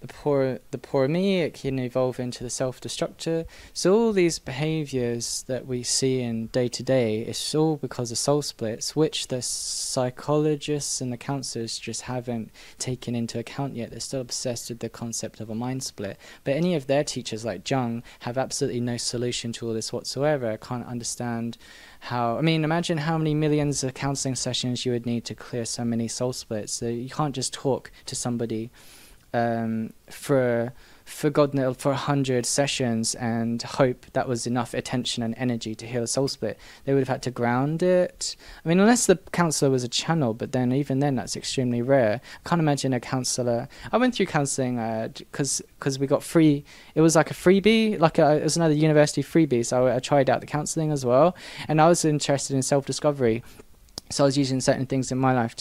The poor me, it can evolve into the self-destructor. So all these behaviors that we see in day-to-day, it's all because of soul splits, which the psychologists and the counselors just haven't taken into account yet. They're still obsessed with the concept of a mind split. But any of their teachers, like Jung, have absolutely no solution to all this whatsoever. I can't understand how. I mean, imagine how many millions of counseling sessions you would need to clear so many soul splits. So you can't just talk to somebody for God knows, for 100 sessions and hope that was enough attention and energy to heal a soul split. They would have had to ground it. I mean, unless the counselor was a channel, but then even then that's extremely rare. I can't imagine a counselor. I went through counseling because we got free. It was like a freebie, it was another university freebie. So I tried out the counseling as well, and I was interested in self-discovery. So I was using certain things in my life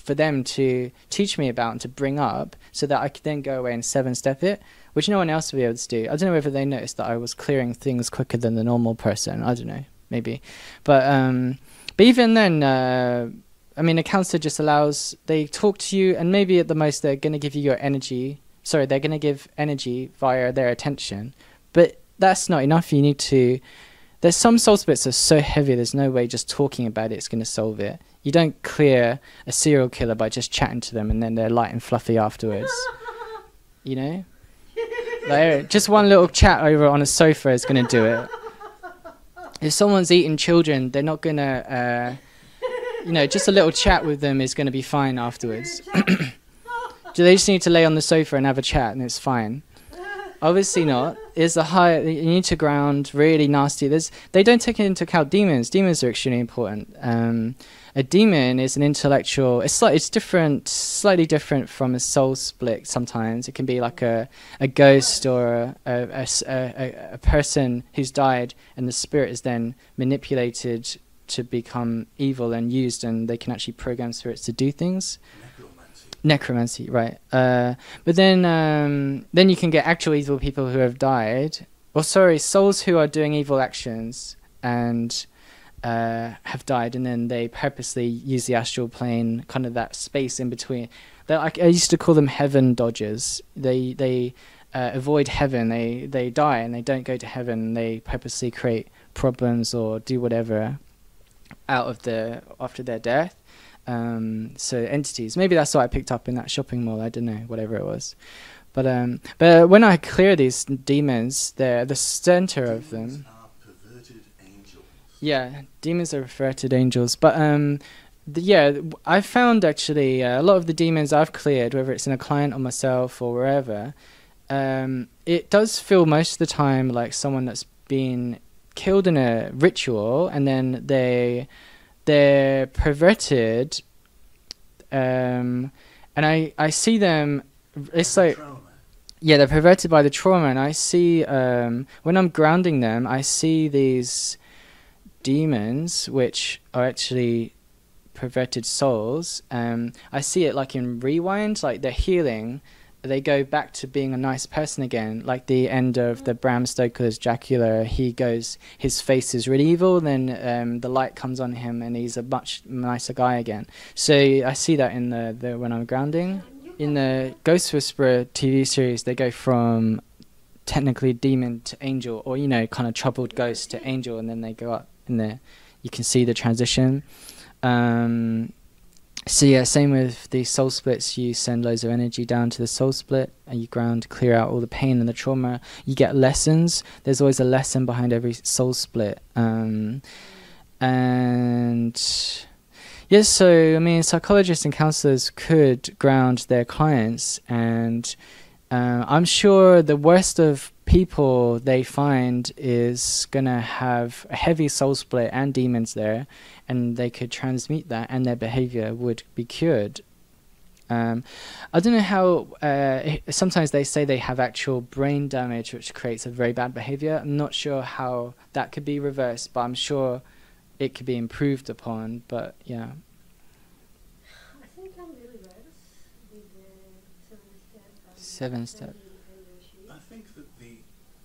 for them to teach me about and to bring up, so that I could then go away and 7-step it, which no one else would be able to do. I don't know whether they noticed that I was clearing things quicker than the normal person. I don't know, maybe. But even then, I mean, a counselor just they talk to you, and maybe at the most they're going to give you your energy. Sorry, they're going to give energy via their attention. But that's not enough. You need to... There's some soul splits that are so heavy, there's no way just talking about it's going to solve it. You don't clear a serial killer by just chatting to them and then they're light and fluffy afterwards. Like, just one little chat over on a sofa is going to do it. If someone's eating children, they're not going to... just a little chat with them is going to be fine afterwards. They just need to lay on the sofa and have a chat and it's fine. Obviously not. You need to ground really nasty. They don't take into account demons. Demons are extremely important. A demon is an intellectual. It's slightly different from a soul split. Sometimes it can be like a ghost or a person who's died, and the spirit is then manipulated to become evil and used, and they can actually program spirits to do things. Necromancy, right. But then you can get actual evil people who have died, souls who are doing evil actions and have died, and then they purposely use the astral plane, kind of that space in between. I used to call them heaven dodgers. They avoid heaven. They die and they don't go to heaven. They purposely create problems or do whatever after their death. So entities, maybe that's what I picked up in that shopping mall, I don't know, whatever it was. But when I clear these demons, they're the center of them. Demons are perverted angels. Yeah, demons are perverted angels. But I found actually a lot of the demons I've cleared, whether it's in a client or myself or wherever, it does feel most of the time like someone that's been killed in a ritual, and then they're perverted, and I see them. It's like trauma. Yeah, they're perverted by the trauma, and I see when I'm grounding them, I see these demons which are actually perverted souls, I see it like in Rewind, like the healing, they go back to being a nice person again. Like the end of the Bram Stoker's Dracula, his face is really evil, then the light comes on him and he's a much nicer guy again. So I see that in the when I'm grounding. In the Ghost Whisperer TV series, they go from technically demon to angel, or kind of troubled ghost to angel, and then they go up in there. You can see the transition. So yeah, same with the soul splits. You send loads of energy down to the soul split and you ground, clear out all the pain and the trauma. You get lessons. There's always a lesson behind every soul split. And yes, so I mean, psychologists and counselors could ground their clients, and I'm sure the worst of people they find is gonna have a heavy soul split and demons there, and they could transmute that and their behavior would be cured. I don't know how, sometimes they say they have actual brain damage which creates a very bad behavior. I'm not sure how that could be reversed, but I'm sure it could be improved upon, but yeah. I think I'm really reverse with the 7-step. 7-step. I think that the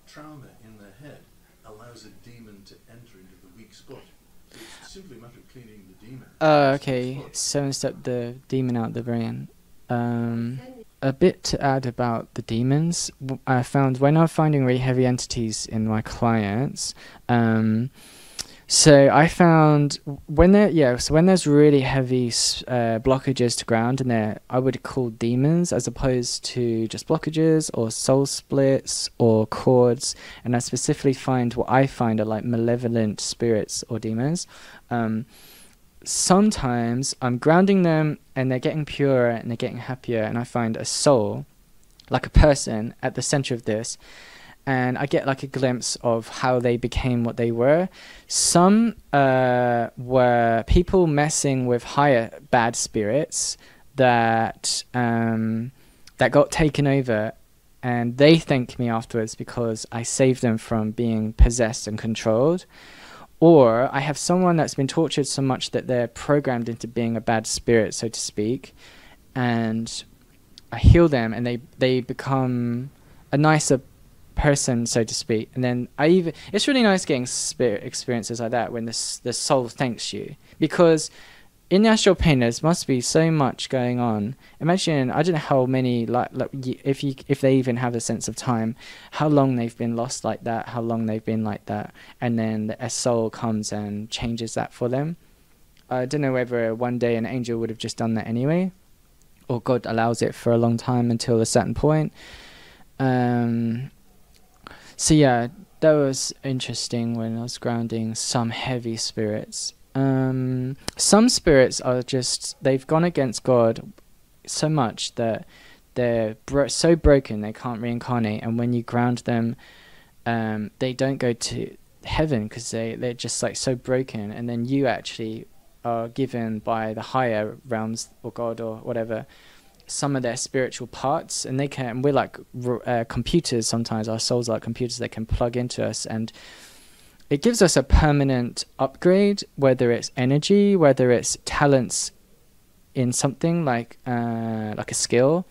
trauma in the head allows a demon to enter into the weak spot. So it's simply a matter of cleaning the demon. Okay, 7-step the demon out the brain. A bit to add about the demons. I found when I'm finding really heavy entities in my clients, so I found when there's really heavy blockages to ground, and I would call demons as opposed to just blockages or soul splits or cords, and I specifically find what I find are like malevolent spirits or demons. Sometimes I'm grounding them and they're getting purer and they're getting happier, and I find a soul, like a person, at the center of this, and I get like a glimpse of how they became what they were. Some were people messing with higher bad spirits that got taken over, and they thank me afterwards because I saved them from being possessed and controlled. Or I have someone that's been tortured so much that they're programmed into being a bad spirit, so to speak, and I heal them and they become a nicer person, so to speak. And then it's really nice getting spirit experiences like that when the soul thanks you, because in the astral plane there must be so much going on. Imagine, I don't know how many, if they even have a sense of time, how long they've been lost like that, how long they've been like that, and then a soul comes and changes that for them. I don't know whether one day an angel would have just done that anyway, or God allows it for a long time until a certain point. So yeah, that was interesting when I was grounding some heavy spirits. Some spirits are just, they've gone against God so much that they're so broken they can't reincarnate, and when you ground them, they don't go to heaven because they're just like so broken, and then you actually are given by the higher realms or God or whatever some of their spiritual parts, and we're like computers. Sometimes our souls are like computers, they can plug into us, and it gives us a permanent upgrade, whether it's energy, whether it's talents in something like a skill.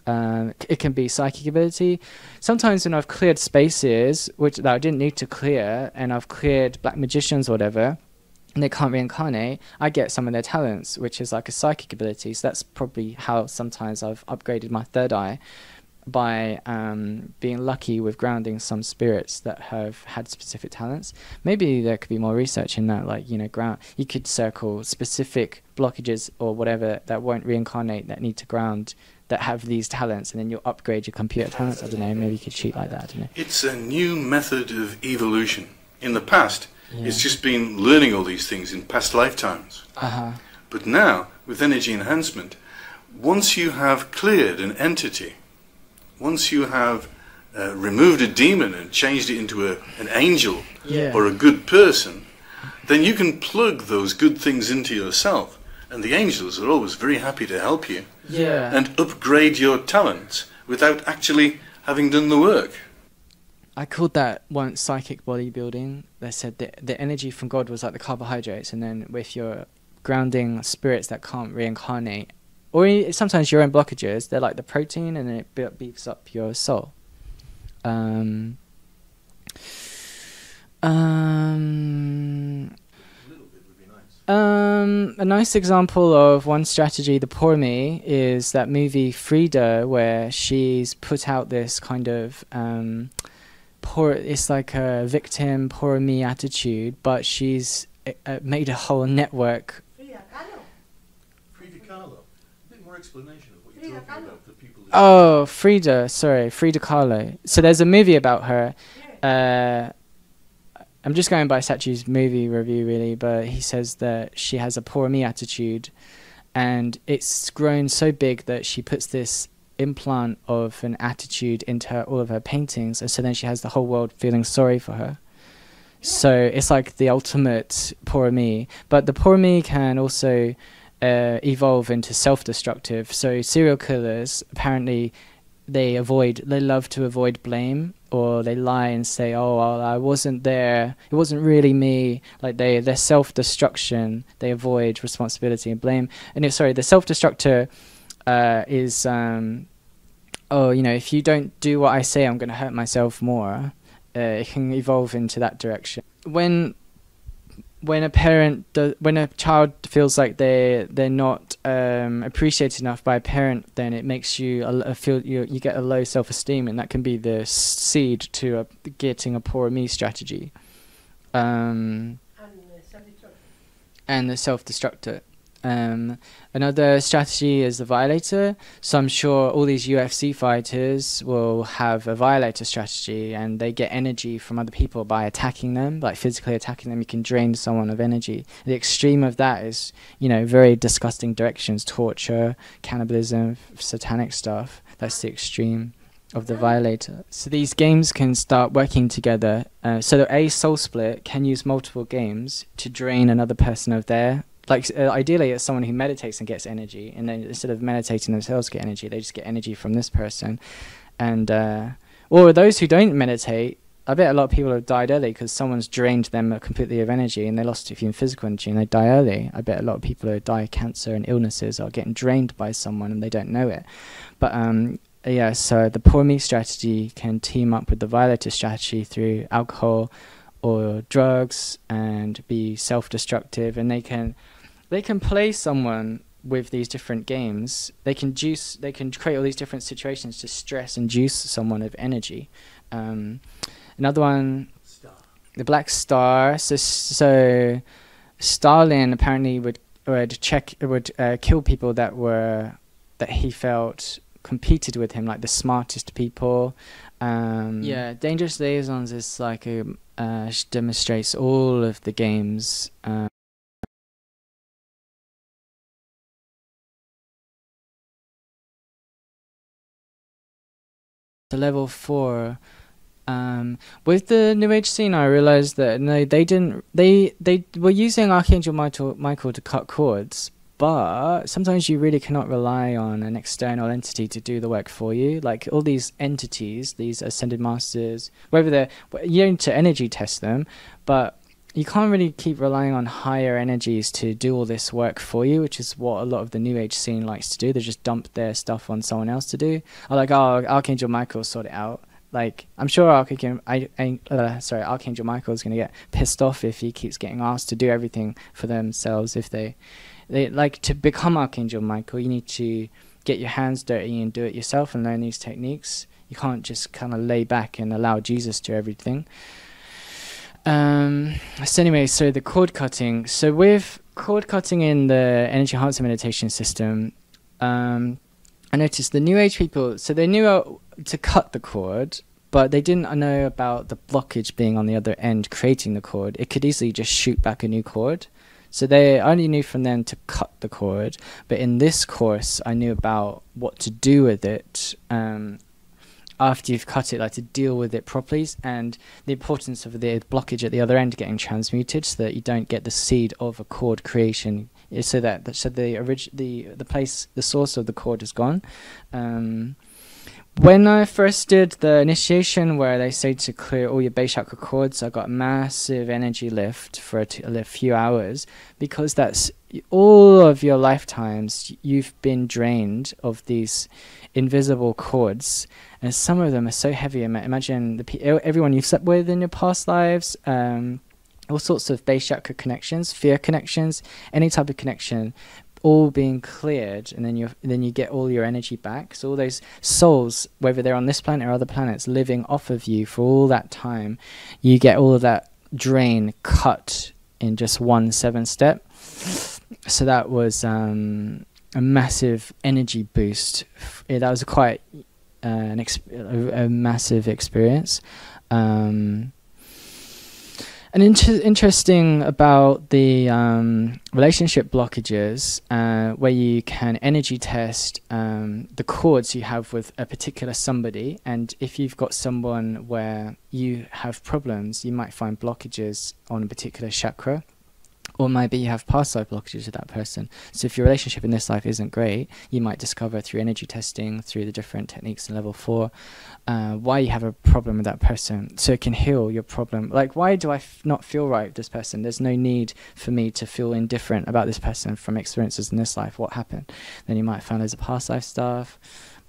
It can be psychic ability. Sometimes when I've cleared spaces that I didn't need to clear, and I've cleared black magicians or whatever, and they can't reincarnate, I get some of their talents, which is like a psychic ability. So that's probably how sometimes I've upgraded my third eye, by being lucky with grounding some spirits that have had specific talents. Maybe there could be more research in that, like, you could circle specific blockages or whatever that won't reincarnate, that need to ground, that have these talents, and then you'll upgrade your computer talents. I don't know, maybe you could cheat like that, I don't know. It's a new method of evolution. In the past, it's just been learning all these things in past lifetimes. But now, with energy enhancement, once you have cleared an entity, once you have removed a demon and changed it into an angel or a good person, then you can plug those good things into yourself, and the angels are always very happy to help you and upgrade your talents without actually having done the work. I called that once psychic bodybuilding. They said that the energy from God was like the carbohydrates, and then if you're grounding spirits that can't reincarnate. Or sometimes your own blockages, they're like the protein, and it beefs up your soul. A nice example of one strategy, the poor me, is that movie Frida, where she's put out this kind of it's like a victim, poor me attitude, but she's made a whole network. Frida Kahlo. Frida Kahlo. A bit more explanation of what you're Frida talking Kahlo. about for people. Oh, Frida, sorry, Frida Kahlo. So there's a movie about her. I'm just going by Sachi's movie review, really, but he says that she has a poor me attitude, and it's grown so big that she puts this implant of an attitude into all of her paintings, and so then she has the whole world feeling sorry for her. So it's like the ultimate poor me, but the poor me can also evolve into self-destructive. So serial killers, apparently, they love to avoid blame, or they lie and say, oh, well, I wasn't there, it wasn't really me. Like their self-destruction, they avoid responsibility and blame. And the self-destructor is, oh, you know, if you don't do what I say, I'm going to hurt myself more. It can evolve into that direction. When a child feels like they're not appreciated enough by a parent, then it makes you feel you get a low self-esteem, and that can be the seed to getting a poor me strategy. And the self-destructor. Another strategy is the violator. So I'm sure all these UFC fighters will have a violator strategy, and they get energy from other people by attacking them, like physically attacking them. You can drain someone of energy. The extreme of that is, you know, very disgusting directions: torture, cannibalism, satanic stuff. That's the extreme of the violator. So these games can start working together. So a soul split can use multiple games to drain another person of their. Like ideally, it's someone who meditates and gets energy, and then instead of meditating themselves get energy, they just get energy from this person. And or those who don't meditate, I bet a lot of people have died early because someone's drained them completely of energy, and they lost even physical energy, and they die early. I bet a lot of people who die of cancer and illnesses are getting drained by someone, and they don't know it. But yeah, so the poor me strategy can team up with the violator strategy through alcohol or drugs and be self-destructive, and they can play someone with these different games. They can create all these different situations to stress and juice someone of energy. Another one, the Black Star. So Stalin apparently would kill people that he felt competed with him, like the smartest people. Yeah, Dangerous Liaisons is like demonstrates all of the games. To level 4, with the New Age scene, I realized that no, they were using Archangel Michael to cut cords, but sometimes you really cannot rely on an external entity to do the work for you. Like all these entities, these ascended masters, whether you need to energy test them, but you can't really keep relying on higher energies to do all this work for you, which is what a lot of the New Age scene likes to do. They just dump their stuff on someone else to do. Or like, oh, Archangel Michael sort it out. Like, I'm sure Archangel Michael is going to get pissed off if he keeps getting asked to do everything for themselves. If they like to become Archangel Michael, you need to get your hands dirty and do it yourself and learn these techniques. You can't just kind of lay back and allow Jesus to everything. So anyway, so the cord cutting. So with cord cutting in the energy enhancement meditation system, I noticed the New Age people, so they knew to cut the cord, but they didn't know about the blockage being on the other end, creating the cord. It could easily just shoot back a new cord. So they only knew from them to cut the cord. But in this course, I knew about what to do with it after you've cut it, like to deal with it properly, and the importance of the blockage at the other end getting transmuted so that you don't get the seed of a cord creation. So the source of the cord is gone. When I first did the initiation where they say to clear all your base chakra cords, I got massive energy lift for a few hours, because that's all of your lifetimes you've been drained of these invisible cords, and some of them are so heavy. Imagine everyone you've slept with in your past lives, all sorts of base chakra connections, fear connections, any type of connection, all being cleared, and then you get all your energy back. So all those souls, whether they're on this planet or other planets, living off of you for all that time, you get all of that drain cut in just 1 7-step. So that was a massive energy boost. That was quite a massive experience. And interesting about the relationship blockages, where you can energy test the cords you have with a particular somebody, and if you've got someone where you have problems, you might find blockages on a particular chakra, or maybe you have past life blockages with that person. So if your relationship in this life isn't great, you might discover through energy testing, through the different techniques in level 4, why you have a problem with that person, so it can heal your problem. Like, why do I not feel right with this person? There's no need for me to feel indifferent about this person from experiences in this life. What happened? Then you might find there's a past life stuff,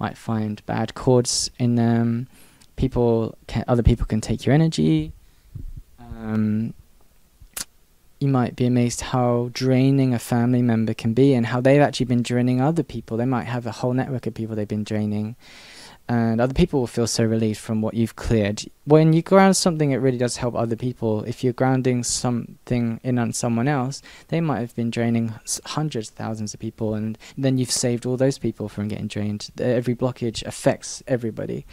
might find bad cords in them. Other people can take your energy. You might be amazed how draining a family member can be, and how they've actually been draining other people. They might have a whole network of people they've been draining, and other people will feel so relieved from what you've cleared. When you ground something, it really does help other people. If you're grounding something in on someone else, they might have been draining hundreds, thousands of people, and then you've saved all those people from getting drained. Every blockage affects everybody.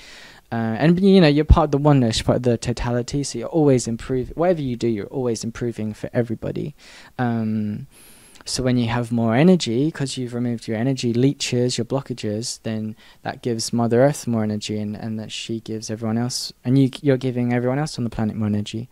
And you know, you're part of the oneness, part of the totality, so you're always improving. Whatever you do, you're always improving for everybody. So when you have more energy, because you've removed your energy leeches, your blockages, then that gives Mother Earth more energy, and that she gives everyone else, and you're giving everyone else on the planet more energy.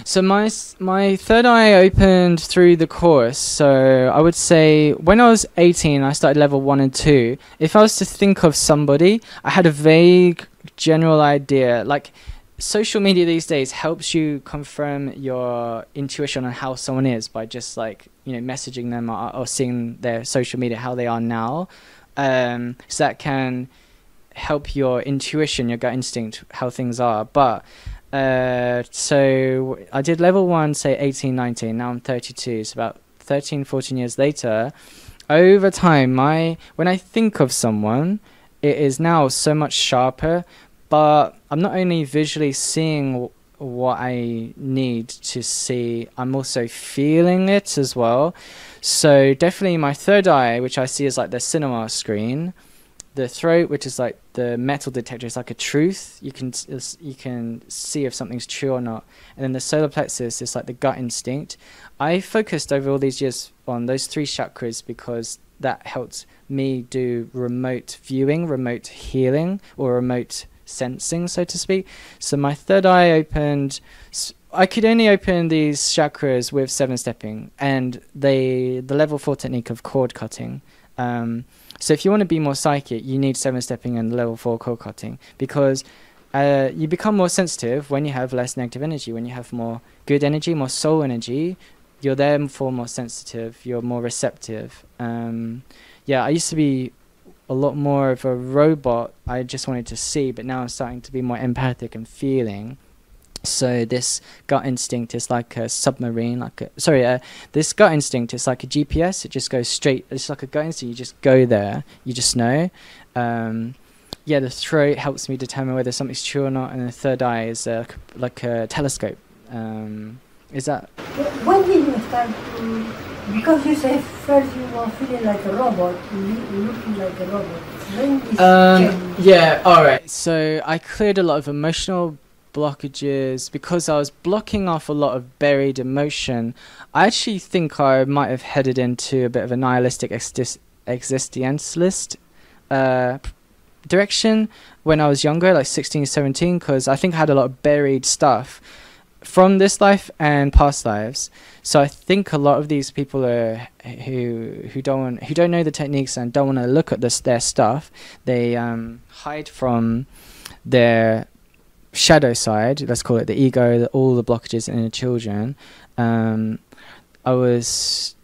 So my third eye opened through the course. So I would say when I was 18, I started level 1 and 2. If I was to think of somebody, I had a vague general idea. Like, social media these days helps you confirm your intuition on how someone is by just, like, you know, messaging them or seeing their social media, how they are now. So that can help your intuition, your gut instinct, how things are. But so I did level 1, say 18, 19. Now I'm 32. So about 13, 14 years later, over time, when I think of someone, it is now so much sharper. But I'm not only visually seeing what I need to see, I'm also feeling it as well. So definitely my third eye, which I see as like the cinema screen. The throat, which is like the metal detector, is like a truth. You can see if something's true or not. And then the solar plexus is like the gut instinct. I focused over all these years on those 3 chakras because that helped me do remote viewing, remote healing, or remote sensing, so to speak. So my third eye opened. I could only open these chakras with 7-stepping and the level 4 technique of cord cutting. So if you want to be more psychic, you need 7-stepping and level 4 cord cutting, because you become more sensitive when you have less negative energy. When you have more good energy, more soul energy, you're therefore more sensitive, you're more receptive. Yeah, I used to be a lot more of a robot. I just wanted to see, but now I'm starting to be more empathic and feeling. So this gut instinct is like a submarine, this gut instinct is like a GPS. It just goes straight. It's like a gut instinct. You just go there. You just know. Yeah, the throat helps me determine whether something's true or not, and the third eye is like a telescope. Is that? When did you start to? Because you say first you were feeling like a robot, looking like a robot. When did yeah. All right. So I cleared a lot of emotional blockages because I was blocking off a lot of buried emotion. I actually think I might have headed into a bit of a nihilistic existentialist direction when I was younger, like 16, 17, because I think I had a lot of buried stuff from this life and past lives. So I think a lot of these people are who don't know the techniques and don't want to look at their stuff. They hide from their shadow side, let's call it the ego, all the blockages in the children. I was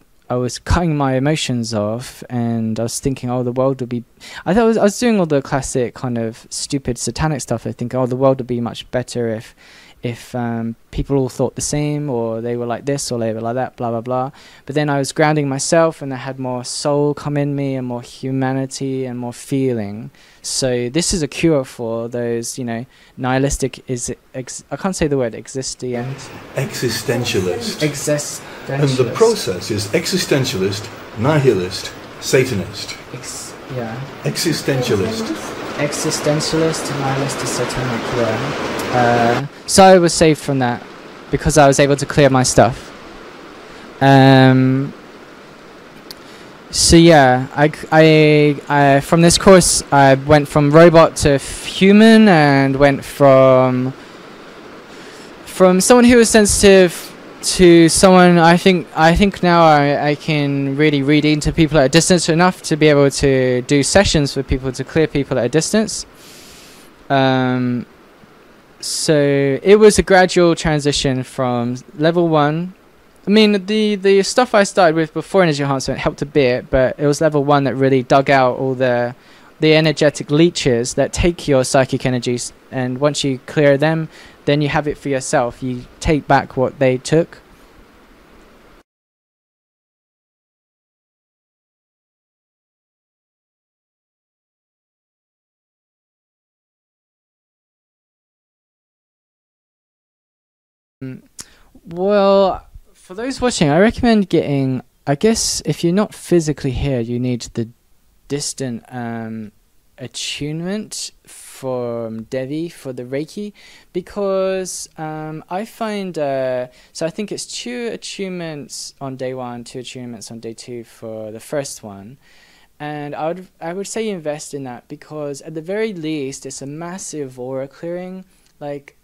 cutting my emotions off, and I was thinking, oh, the world would be... I was doing all the classic kind of stupid satanic stuff. I think, oh, the world would be much better if people all thought the same, or they were like this, or they were like that, blah, blah, blah. But then I was grounding myself, and I had more soul come in me, and more humanity, and more feeling. So this is a cure for those, you know, nihilistic... I can't say the word, existentialist. Existentialist. And the process is existentialist, nihilist, Satanist. Existentialist. Existentialist, nihilist, satanic, yeah. So I was saved from that because I was able to clear my stuff. So yeah, I from this course I went from robot to human, and went from someone who was sensitive to someone I think now I can really read into people at a distance enough to be able to do sessions for people to clear people at a distance. So it was a gradual transition from level 1. I mean, the stuff I started with before energy enhancement helped a bit, but it was level 1 that really dug out all the energetic leeches that take your psychic energies, and once you clear them, then you have it for yourself. You take back what they took. Well, for those watching, I recommend getting, I guess if you're not physically here, you need the distant attunement from Devi for the Reiki, because I find so I think it's 2 attunements on day 1, 2 attunements on day 2 for the first one, and I would say invest in that, because at the very least it's a massive aura clearing. Like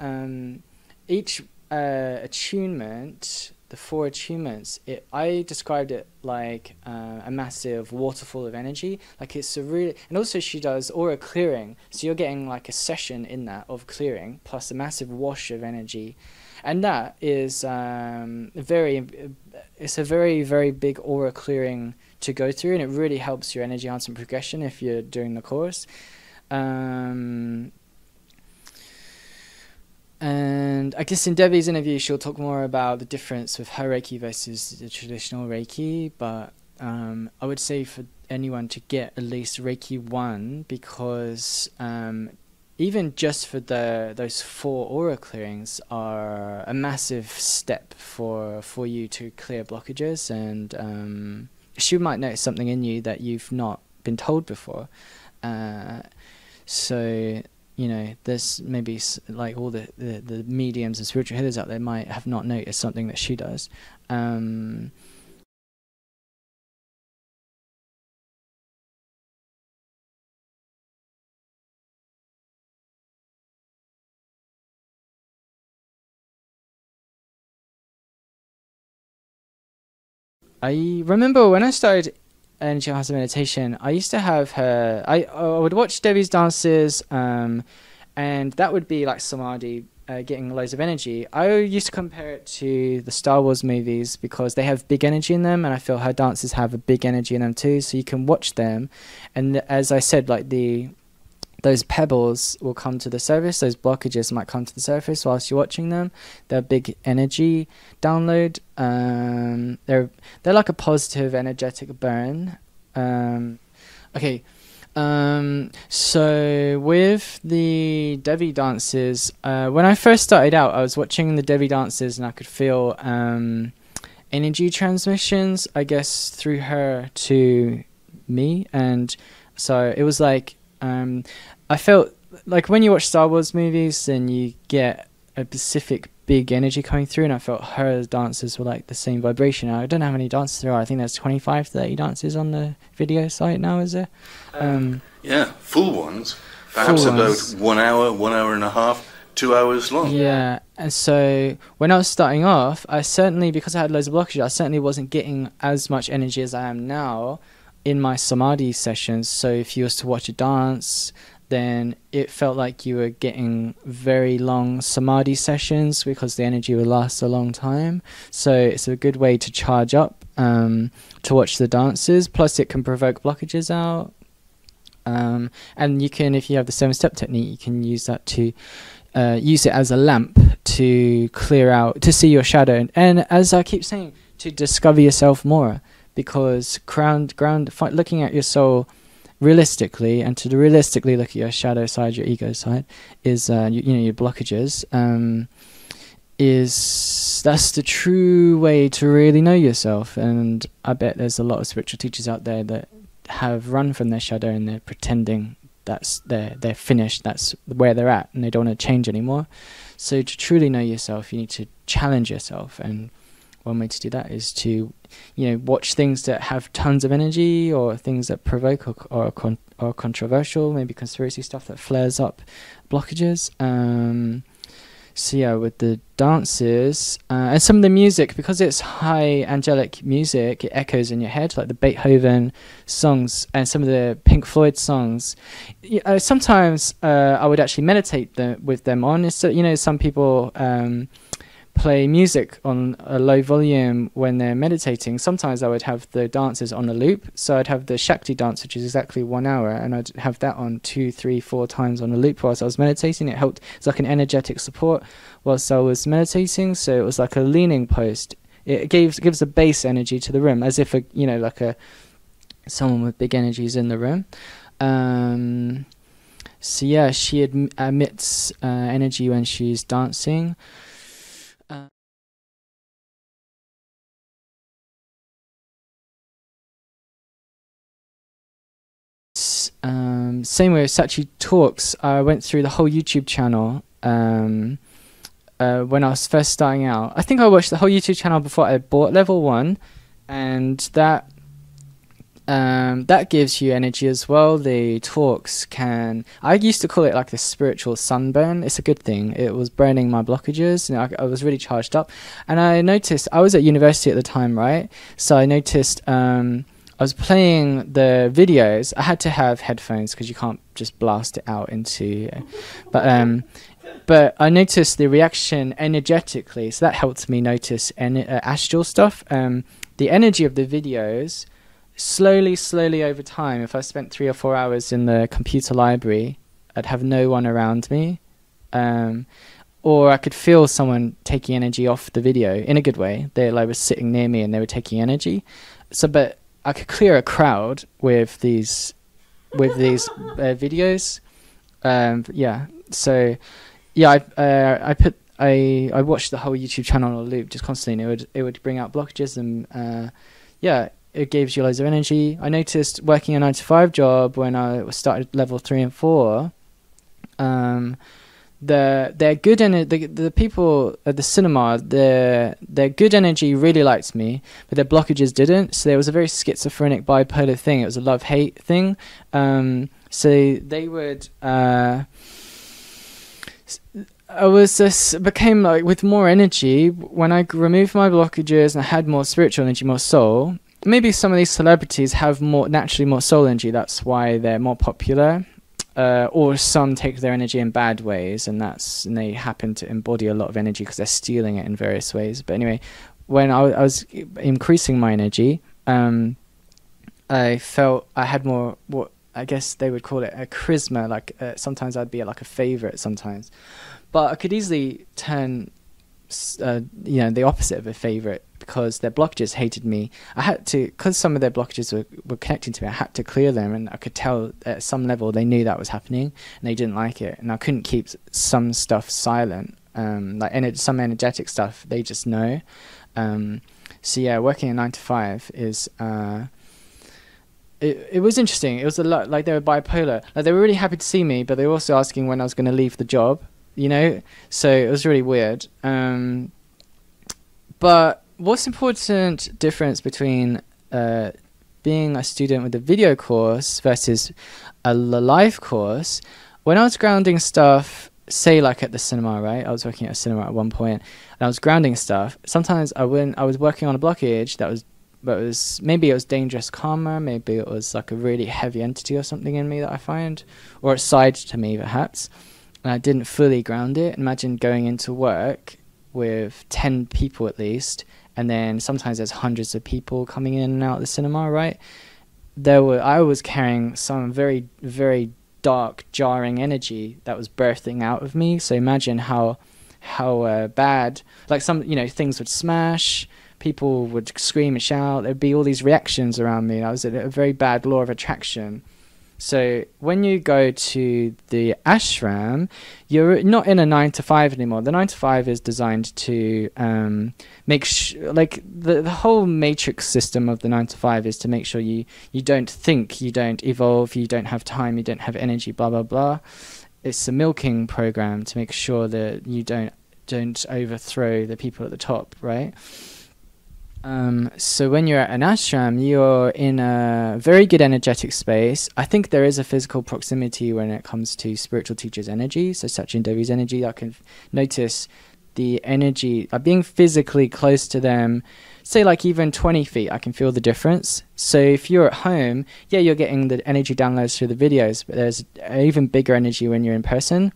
each attunement, the 4 attunements, I described it like a massive waterfall of energy. Like it's a really, and also she does aura clearing, so you're getting like a session in that of clearing plus a massive wash of energy, and that is it's a very, very big aura clearing to go through, and it really helps your energy enhancement progression if you're doing the course. And I guess in Debbie's interview she'll talk more about the difference with her Reiki versus the traditional Reiki, but I would say for anyone to get at least Reiki 1, because even just for those 4 aura clearings are a massive step for you to clear blockages, and she might notice something in you that you've not been told before. So, you know, there's maybe like all the mediums and spiritual healers out there might have not noticed something that she does. I remember when I started energy enhancement meditation, I used to have her, I would watch Debbie's dances, and that would be like samadhi, getting loads of energy. I used to compare it to the Star Wars movies because they have big energy in them, and I feel her dances have a big energy in them too, so you can watch them, and as I said, like those pebbles will come to the surface, those blockages might come to the surface whilst you're watching them. They're big energy download. They're like a positive energetic burn. Okay. So with the Devi dances, when I first started out, I was watching the Devi dances and I could feel energy transmissions, I guess, through her to me. And so it was like, I felt like when you watch Star Wars movies, then you get a specific big energy coming through, and I felt her dances were like the same vibration. I don't know how many dances there are. I think there's 25, 30 dances on the video site now, is there? Yeah, Yeah, full ones. Perhaps about 1 hour, 1 hour and a half, 2 hours long. Yeah, and so when I was starting off, I certainly, because I had loads of blockages, I certainly wasn't getting as much energy as I am now in my samadhi sessions. So if you was to watch a dance, then it felt like you were getting very long samadhi sessions because the energy would last a long time. So it's a good way to charge up, to watch the dances. Plus it can provoke blockages out. And you can, if you have the 7-step technique, you can use that to use it as a lamp to clear out, to see your shadow. And as I keep saying, to discover yourself more, because looking at your soul realistically, and to realistically look at your shadow side, your ego side, is your blockages. That's the true way to really know yourself. And I bet there's a lot of spiritual teachers out there that have run from their shadow and they're pretending that's they're finished, that's where they're at, and they don't want to change anymore. So to truly know yourself, you need to challenge yourself, and one way to do that is to watch things that have tons of energy, or things that provoke or controversial, maybe conspiracy stuff that flares up blockages. So yeah, with the dances and some of the music, because it's high angelic music, it echoes in your head, like the Beethoven songs and some of the Pink Floyd songs. Sometimes I would actually meditate with them on. So, some people play music on a low volume when they're meditating. Sometimes I would have the dances on a loop. So I'd have the Shakti dance, which is exactly 1 hour, and I'd have that on 2, 3, 4 times on a loop whilst I was meditating. It helped. It's like an energetic support whilst I was meditating. So it was like a leaning post. It gives a base energy to the room, as if someone with big energies in the room. So yeah, she emits energy when she's dancing. Same way with Sachi Talks, I went through the whole YouTube channel when I was first starting out. I think I watched the whole YouTube channel before I bought level 1, and that gives you energy as well. The talks I used to call it like the spiritual sunburn. It's a good thing. It was burning my blockages, and I was really charged up. And I noticed, I was at university at the time, right? So I noticed I was playing the videos. I had to have headphones because you can't just blast it out into. But I noticed the reaction energetically, so that helped me notice astral stuff. The energy of the videos, slowly over time. If I spent 3 or 4 hours in the computer library, I'd have no one around me, or I could feel someone taking energy off the video in a good way. They were sitting near me and they were taking energy. But I could clear a crowd with these videos. So yeah, I watched the whole YouTube channel on a loop just constantly, and it would bring out blockages, and it gives you loads of energy. I noticed working a 9-to-5 job when I started level 3 and 4. They're good, and the people at the cinema, their good energy really liked me, but their blockages didn't. So there was a very schizophrenic, bipolar thing. It was a love-hate thing. So they would. Became like with more energy when I removed my blockages and I had more spiritual energy, more soul. Maybe some of these celebrities have naturally more soul energy. That's why they're more popular. Or some take their energy in bad ways, and they happen to embody a lot of energy because they're stealing it in various ways. But anyway, when I was increasing my energy, I felt I had more, what I guess they would call it a charisma. Like sometimes I'd be like a favorite sometimes, but I could easily turn the opposite of a favorite, because their blockages hated me. I had to, because some of their blockages were connecting to me, I had to clear them, and I could tell at some level they knew that was happening and they didn't like it, and I couldn't keep some stuff silent, some energetic stuff they just know. So yeah, working a 9-to-5 is it was interesting. It was a lot like they were bipolar. Like they were really happy to see me, but they were also asking when I was going to leave the job, so it was really weird. But what's important difference between being a student with a video course versus a live course, when I was grounding stuff, say like at the cinema, right? I was working at a cinema at one point, and I was grounding stuff. Sometimes I was working on a blockage that was maybe it was dangerous karma, maybe it was like a really heavy entity or something in me that I find, or a side to me perhaps, and I didn't fully ground it. Imagine going into work with 10 people at least, and then sometimes there's hundreds of people coming in and out of the cinema, right? I was carrying some very, very dark, jarring energy that was bursting out of me. So imagine how bad, like some, things would smash, people would scream and shout, there'd be all these reactions around me. I was at a very bad law of attraction. So when you go to the ashram, you're not in a 9 to 5 anymore. The 9 to 5 is designed to make like the whole matrix system of the 9 to 5 is to make sure you don't think, you don't evolve, you don't have time, you don't have energy, blah blah blah. It's a milking program to make sure that you don't overthrow the people at the top, right? So when you're at an ashram, you're in a very good energetic space. I think there is a physical proximity when it comes to spiritual teachers' energy. So Sachi and Devi's energy, I can notice the energy, being physically close to them, say like even 20 feet, I can feel the difference. So if you're at home, yeah, you're getting the energy downloads through the videos, but there's even bigger energy when you're in person.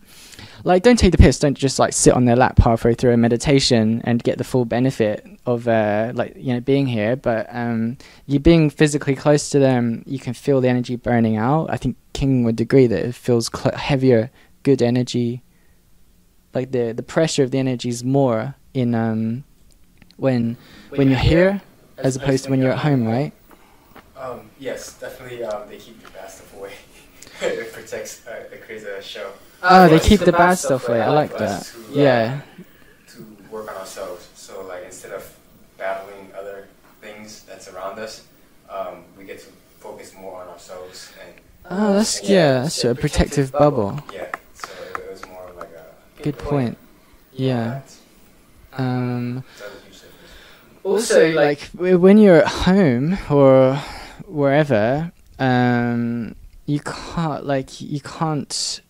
Like, don't take the piss, don't just like sit on their lap halfway through a meditation and get the full benefit of being here, but you being physically close to them, you can feel the energy burning out. I think King would agree that it feels heavier, good energy. Like the pressure of the energy is more in when you're here as opposed to when you're at home, right? Yes, definitely. They keep the bad stuff away. It protects. It creates a show. Oh, they keep the bad stuff away. I like that. Yeah. To work on ourselves. So like instead of battling other things that's around us, we get to focus more on ourselves. And that's a protective bubble. Yeah. So it was more like a good point. Yeah. Also, like when you're at home or wherever, you can't.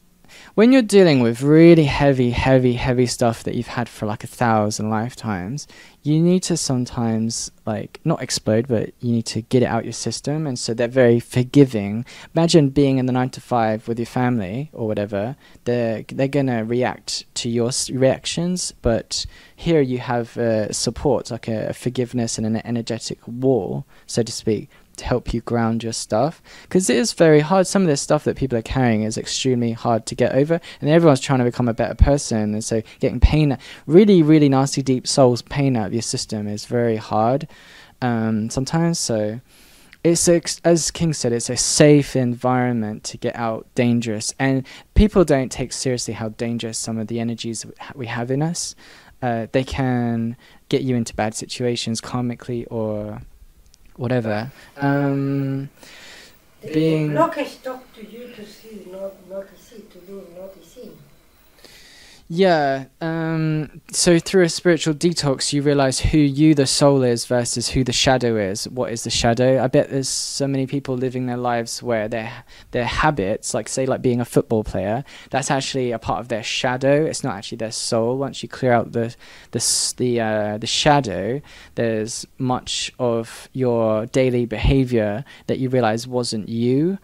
When you're dealing with really heavy stuff that you've had for like 1,000 lifetimes, you need to sometimes like not explode, but you need to get it out your system. And so they're very forgiving. Imagine being in the 9 to 5 with your family or whatever. They're gonna react to your reactions, but here you have support, like a forgiveness and an energetic wall, so to speak, to help you ground your stuff, because it is very hard. Some of this stuff that people are carrying is extremely hard to get over, and everyone's trying to become a better person, and so getting pain, really nasty deep soul's pain out of your system is very hard sometimes. So it's as King said, it's a safe environment to get out dangerous, and people don't take seriously how dangerous some of the energies we have in us. They can get you into bad situations karmically or whatever. The blockage talk to you to see, not to see, to do, not to see. Yeah, so through a spiritual detox, you realize who you, the soul, is versus who the shadow is. What is the shadow? I bet there's so many people living their lives where their habits, like say like being a football player, that's actually a part of their shadow. It's not actually their soul. Once you clear out the shadow, there's much of your daily behavior that you realize wasn't you.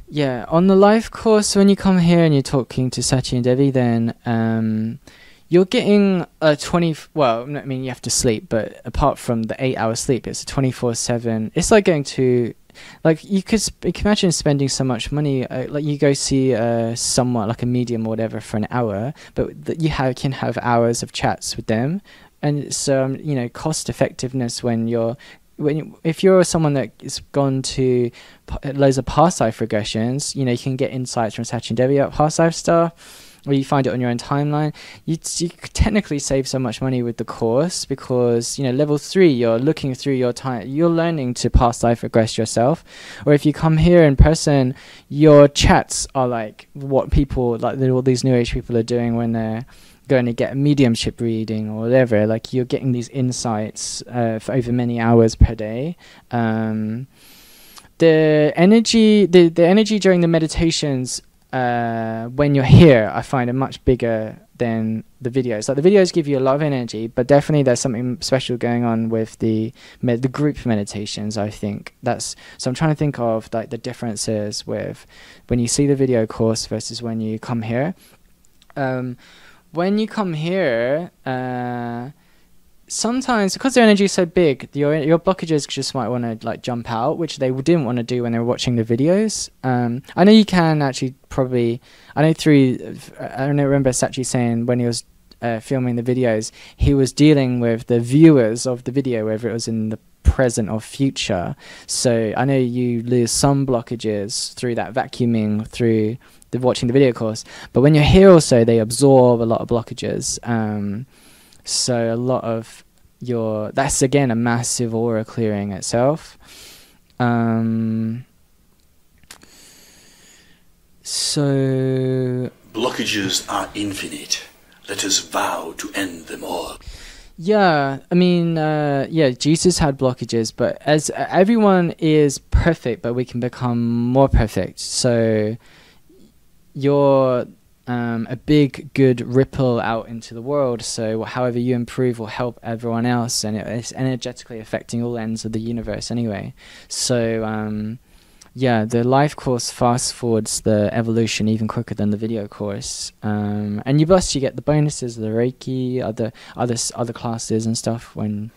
Yeah, on the life course, when you come here and you're talking to Sachi and Devi, then you're getting a you have to sleep, but apart from the 8-hour sleep, it's a 24/7. It's like going to, like you can imagine spending so much money, like you go see someone like a medium or whatever for an hour, but you can have hours of chats with them, and so cost effectiveness if you're someone that has gone to loads of past life regressions, you can get insights from Sachi and Devi about past life stuff, or you find it on your own timeline. You technically save so much money with the course because level 3, you're looking through your time, you're learning to past life regress yourself. Or if you come here in person, your chats are like what people, like all these new age people are doing when they're going to get a mediumship reading or whatever, like you're getting these insights for over many hours per day. The energy during the meditations when you're here, I find it much bigger than the videos. Like the videos give you a lot of energy, but definitely there's something special going on with the group meditations. I think so. I'm trying to think of like the differences with when you see the video course versus when you come here. When you come here, sometimes because their energy is so big, your blockages just might want to like jump out, which they didn't want to do when they were watching the videos. I know you can actually probably. I remember Sachi saying when he was filming the videos, he was dealing with the viewers of the video, whether it was in the present or future. So I know you lose some blockages through that vacuuming through watching the video course, but when you're here also they absorb a lot of blockages. So a lot of that's again a massive aura clearing itself. So blockages are infinite. Let us vow to end them all. Yeah, I mean, Jesus had blockages, but as everyone is perfect, but we can become more perfect. So you're a big, good ripple out into the world. So however you improve will help everyone else, and it's energetically affecting all ends of the universe anyway. So the life course fast forwards the evolution even quicker than the video course. And you get the bonuses, the Reiki, other classes and stuff when.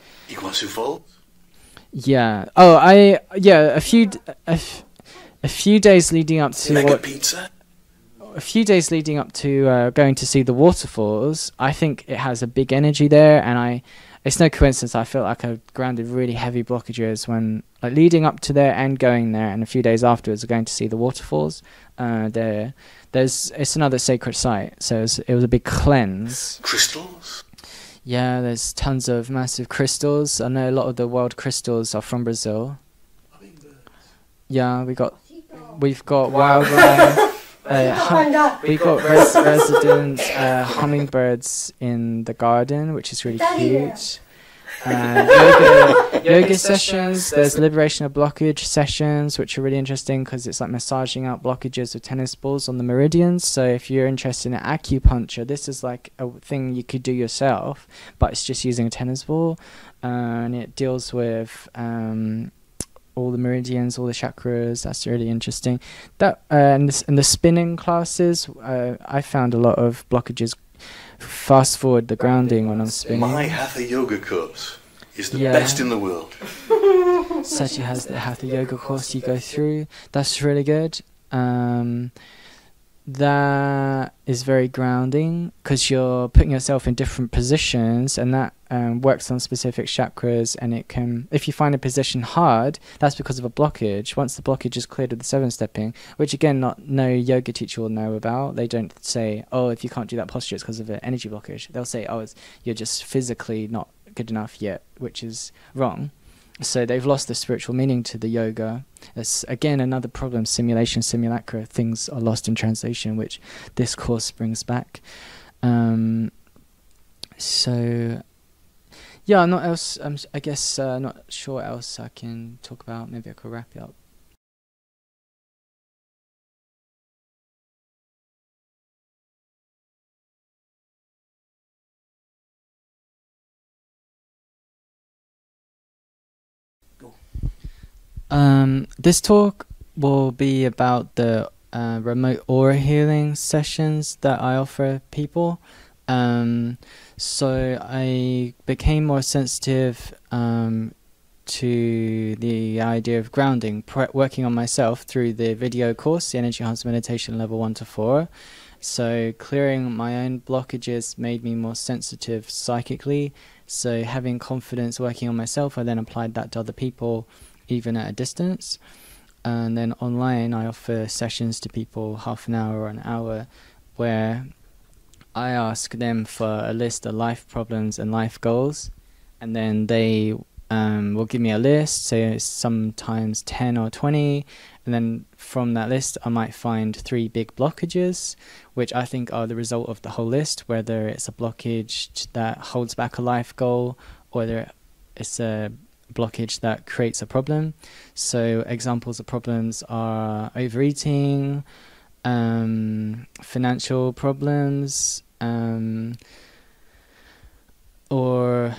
Yeah. Oh, a few days leading up to pizza. A few days leading up to going to see the waterfalls, I think it has a big energy there, and it's no coincidence I felt like I grounded really heavy blockages when like leading up to there and going there, and a few days afterwards going to see the waterfalls. It's another sacred site, so it was a big cleanse. Crystals? Yeah, there's tons of massive crystals. I know a lot of the world crystals are from Brazil. Yeah, we've got wildlife. We've got resident hummingbirds in the garden, which is really cute. Yoga sessions. There's liberation of blockage sessions, which are really interesting because it's like massaging out blockages with tennis balls on the meridians. So if you're interested in acupuncture, this is like a thing you could do yourself, but it's just using a tennis ball, and it deals with all the meridians, all the chakras. That's really interesting. And the spinning classes, I found a lot of blockages. Fast forward the grounding when I'm spinning. My Hatha Yoga course is the best in the world. Sachi has the Hatha Yoga course you go through. That's really good. That is very grounding because you're putting yourself in different positions, and that works on specific chakras. And it can, if you find a position hard, that's because of a blockage. Once the blockage is cleared with the 7-stepping, which again no yoga teacher will know about. They don't say, oh, if you can't do that posture it's because of an energy blockage. They'll say, oh, you're just physically not good enough yet, which is wrong. So they've lost the spiritual meaning to the yoga. That's again another problem. Simulation, simulacra, things are lost in translation, which this course brings back. So yeah, not else. I guess not sure what else I can talk about. Maybe I could wrap it up. This talk will be about the remote aura healing sessions that I offer people. So I became more sensitive to the idea of grounding, working on myself through the video course, the Energy Enhancement Meditation Level 1 to 4. So clearing my own blockages made me more sensitive psychically. So having confidence working on myself, I then applied that to other people, even at a distance. And then online I offer sessions to people, half an hour or an hour, where I ask them for a list of life problems and life goals, and then they will give me a list, so sometimes 10 or 20, and then from that list I might find 3 big blockages, which I think are the result of the whole list, whether it's a blockage that holds back a life goal, or whether it's a blockage that creates a problem. So examples of problems are overeating, financial problems, or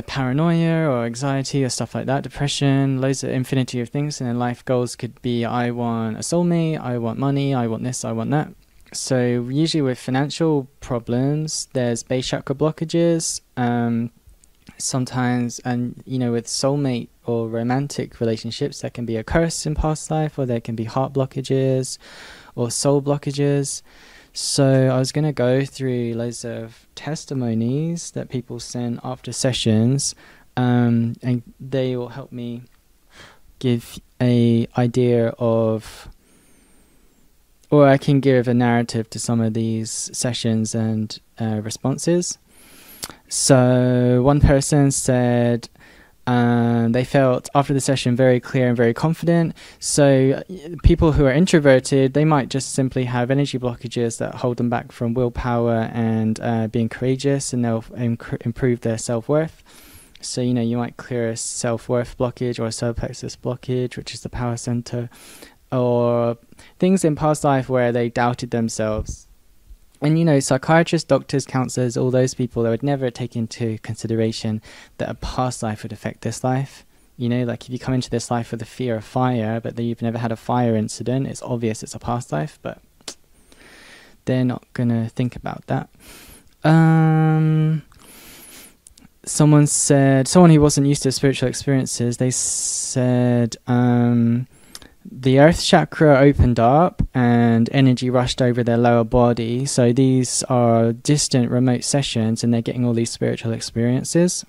paranoia or anxiety or stuff like that, depression, loads of infinity of things. And then life goals could be, I want a soulmate, I want money, I want this, I want that. So usually with financial problems, there's base chakra blockages, sometimes, and you know, with soulmate or romantic relationships, there can be a curse in past life, or there can be heart blockages or soul blockages. So I was going to go through loads of testimonies that people send after sessions, and they will help me give a idea of, or I can give a narrative to some of these sessions and responses. So one person said they felt after the session very clear and very confident. So people who are introverted, they might just simply have energy blockages that hold them back from willpower and being courageous, and they'll improve their self-worth. So, you know, you might clear a self-worth blockage or a solar plexus blockage, which is the power center, or things in past life where they doubted themselves. And, you know, psychiatrists, doctors, counselors, all those people, they would never take into consideration that a past life would affect this life. You know, like if you come into this life with a fear of fire, but then you've never had a fire incident, it's obvious it's a past life, but they're not going to think about that. Someone who wasn't used to spiritual experiences, they said, the earth chakra opened up and energy rushed over their lower body. So these are distant, remote sessions, and they're getting all these spiritual experiences.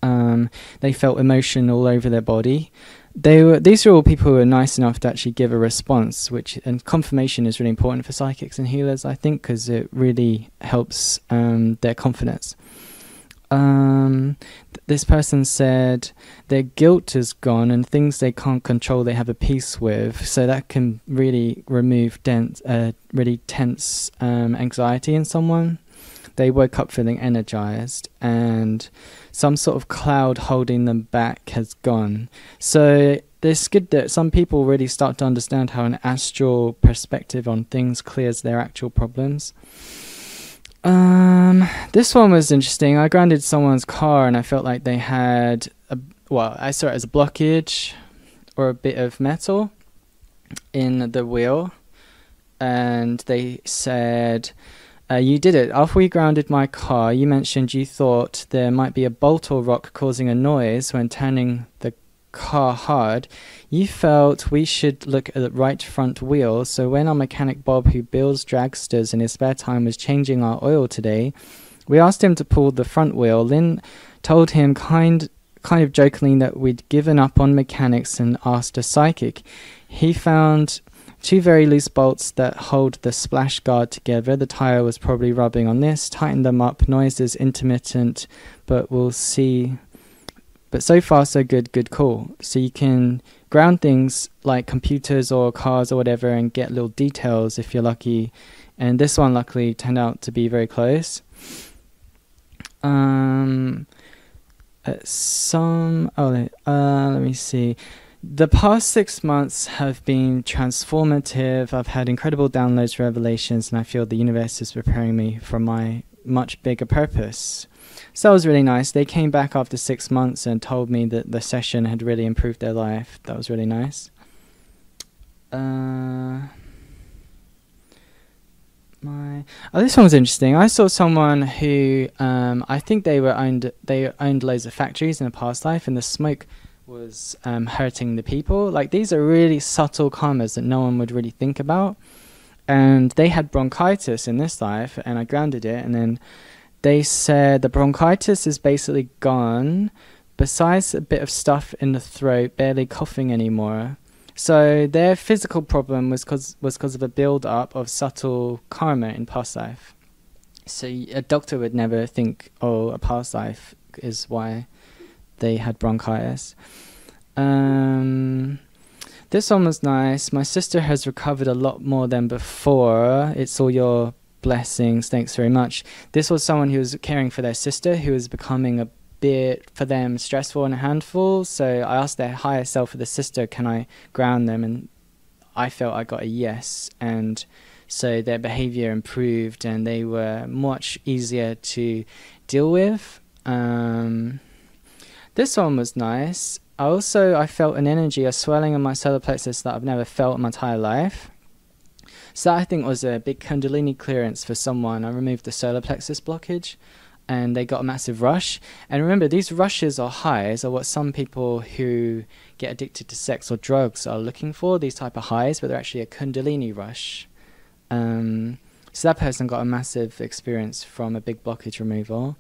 They felt emotion all over their body. These are all people who are nice enough to actually give a response, and confirmation is really important for psychics and healers, I think, because it really helps their confidence. This person said their guilt is gone and things they can't control they have a peace with, so that can really remove really tense anxiety in someone. They woke up feeling energized and some sort of cloud holding them back has gone. So it's good that some people really start to understand how an astral perspective on things clears their actual problems. This one was interesting. I grounded someone's car and I felt like they had I saw it as a blockage or a bit of metal in the wheel, and they said, you did it. After we grounded my car, you mentioned you thought there might be a bolt or rock causing a noise when turning the car hard. You felt we should look at the right front wheel, so when our mechanic Bob, who builds dragsters in his spare time, was changing our oil today, we asked him to pull the front wheel. Lynn told him kind of jokingly that we'd given up on mechanics and asked a psychic. He found 2 very loose bolts that hold the splash guard together. The tire was probably rubbing on this. Tightened them up. Noise is intermittent, but we'll see. But so far so good, cool. So you can ground things like computers or cars or whatever and get little details if you're lucky. And this one luckily turned out to be very close. Let me see. The past 6 months have been transformative. I've had incredible downloads, revelations, and I feel the universe is preparing me for my much bigger purpose. So that was really nice. They came back after 6 months and told me that the session had really improved their life. That was really nice. This one was interesting. I saw someone who I think they owned loads of factories in a past life, and the smoke was hurting the people. Like, these are really subtle karmas that no one would really think about. And they had bronchitis in this life, and I grounded it, and then they said the bronchitis is basically gone, besides a bit of stuff in the throat, barely coughing anymore. So their physical problem was because of a build-up of subtle karma in past life. So a doctor would never think, oh, a past life is why they had bronchitis. This one was nice. My sister has recovered a lot more than before. It's all your blessings. Thanks very much. This was someone who was caring for their sister who was becoming a bit, for them, stressful and a handful. So I asked their higher self for the sister, can I ground them? And I felt I got a yes. And so their behavior improved and they were much easier to deal with. This one was nice. I felt an energy, a swelling in my solar plexus that I've never felt in my entire life. So that I think was a big Kundalini clearance for someone. I removed the solar plexus blockage and they got a massive rush. And remember, these rushes or highs are what some people who get addicted to sex or drugs are looking for, these type of highs, but they're actually a Kundalini rush. So that person got a massive experience from a big blockage removal.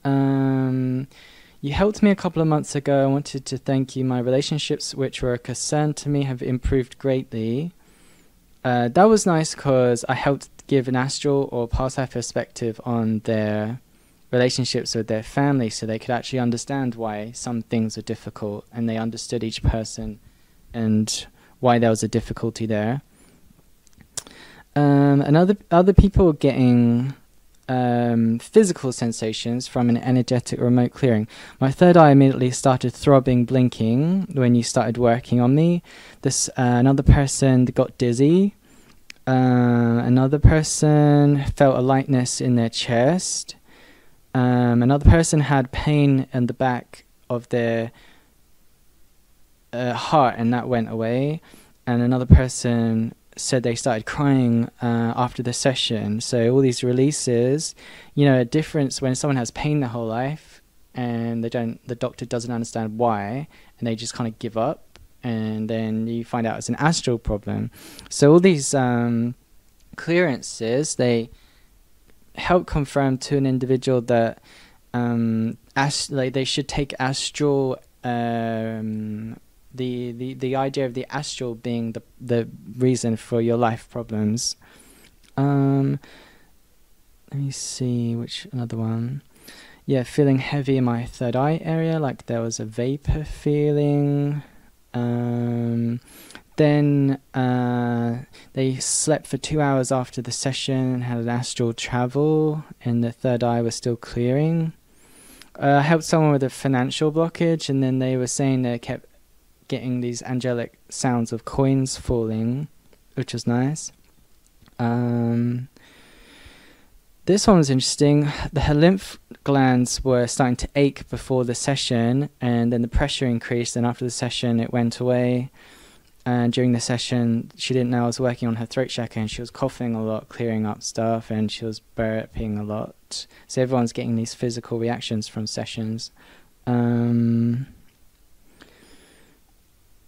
You helped me a couple of months ago. I wanted to thank you. My relationships, which were a concern to me, have improved greatly. That was nice because I helped give an astral or past life perspective on their relationships with their family so they could actually understand why some things are difficult, and they understood each person and why there was a difficulty there. And other people getting physical sensations from an energetic remote clearing. My third eye immediately started throbbing, blinking when you started working on me. This another person got dizzy. Another person felt a lightness in their chest. Another person had pain in the back of their heart, and that went away. And another person said they started crying after the session. So all these releases, you know, a difference when someone has pain their whole life and the doctor doesn't understand why, and they just kind of give up, and then you find out it's an astral problem. So all these clearances, they help confirm to an individual that they should take astral, the idea of the astral being the reason for your life problems. Let me see which another one. Yeah, feeling heavy in my third eye area, like there was a vapor feeling. Then they slept for 2 hours after the session and had an astral travel, and the third eye was still clearing. I helped someone with a financial blockage, and then they were saying they kept getting these angelic sounds of coins falling, which was nice. This one was interesting. Her lymph glands were starting to ache before the session, and then the pressure increased, and after the session it went away. And during the session she didn't know I was working on her throat chakra, and she was coughing a lot, clearing up stuff, and she was burping a lot. So everyone's getting these physical reactions from sessions.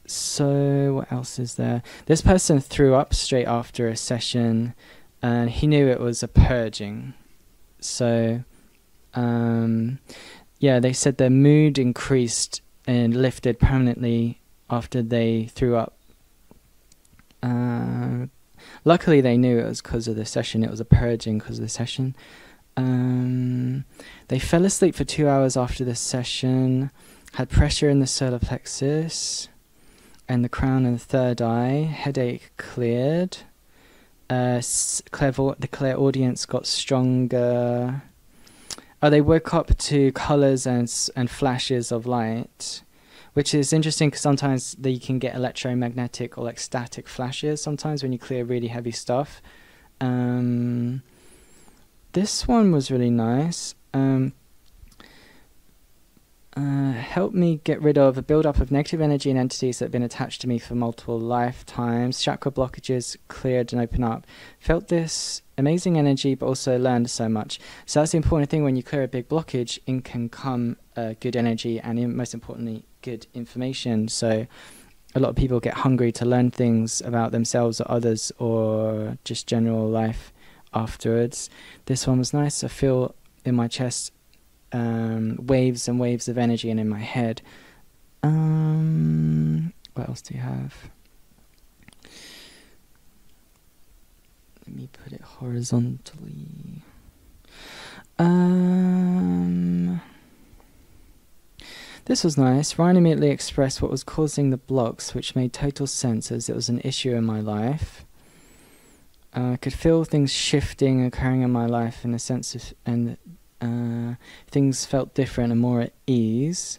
So what else is there? This person threw up straight after a session, and he knew it was a purging. So yeah, they said their mood increased and lifted permanently after they threw up. Luckily they knew it was because of the session. It was a purging because of the session. They fell asleep for 2 hours after the session, had pressure in the solar plexus and the crown and the third eye. Headache cleared. The clairaudience got stronger. They woke up to colours and flashes of light, which is interesting because sometimes you can get electromagnetic or like static flashes sometimes when you clear really heavy stuff. This one was really nice. Helped me get rid of a build-up of negative energy and entities that have been attached to me for multiple lifetimes. Chakra blockages cleared and opened up. Felt this amazing energy, but also learned so much. So that's the important thing. When you clear a big blockage, in can come good energy and, most importantly, good information. So a lot of people get hungry to learn things about themselves or others, or just general life afterwards. This one was nice. I feel in my chest waves and waves of energy, and in my head. What else do you have? Let me put it horizontally. This was nice. Ryan immediately expressed what was causing the blocks, which made total sense as it was an issue in my life. I could feel things shifting, occurring in my life in a sense of, and things felt different and more at ease.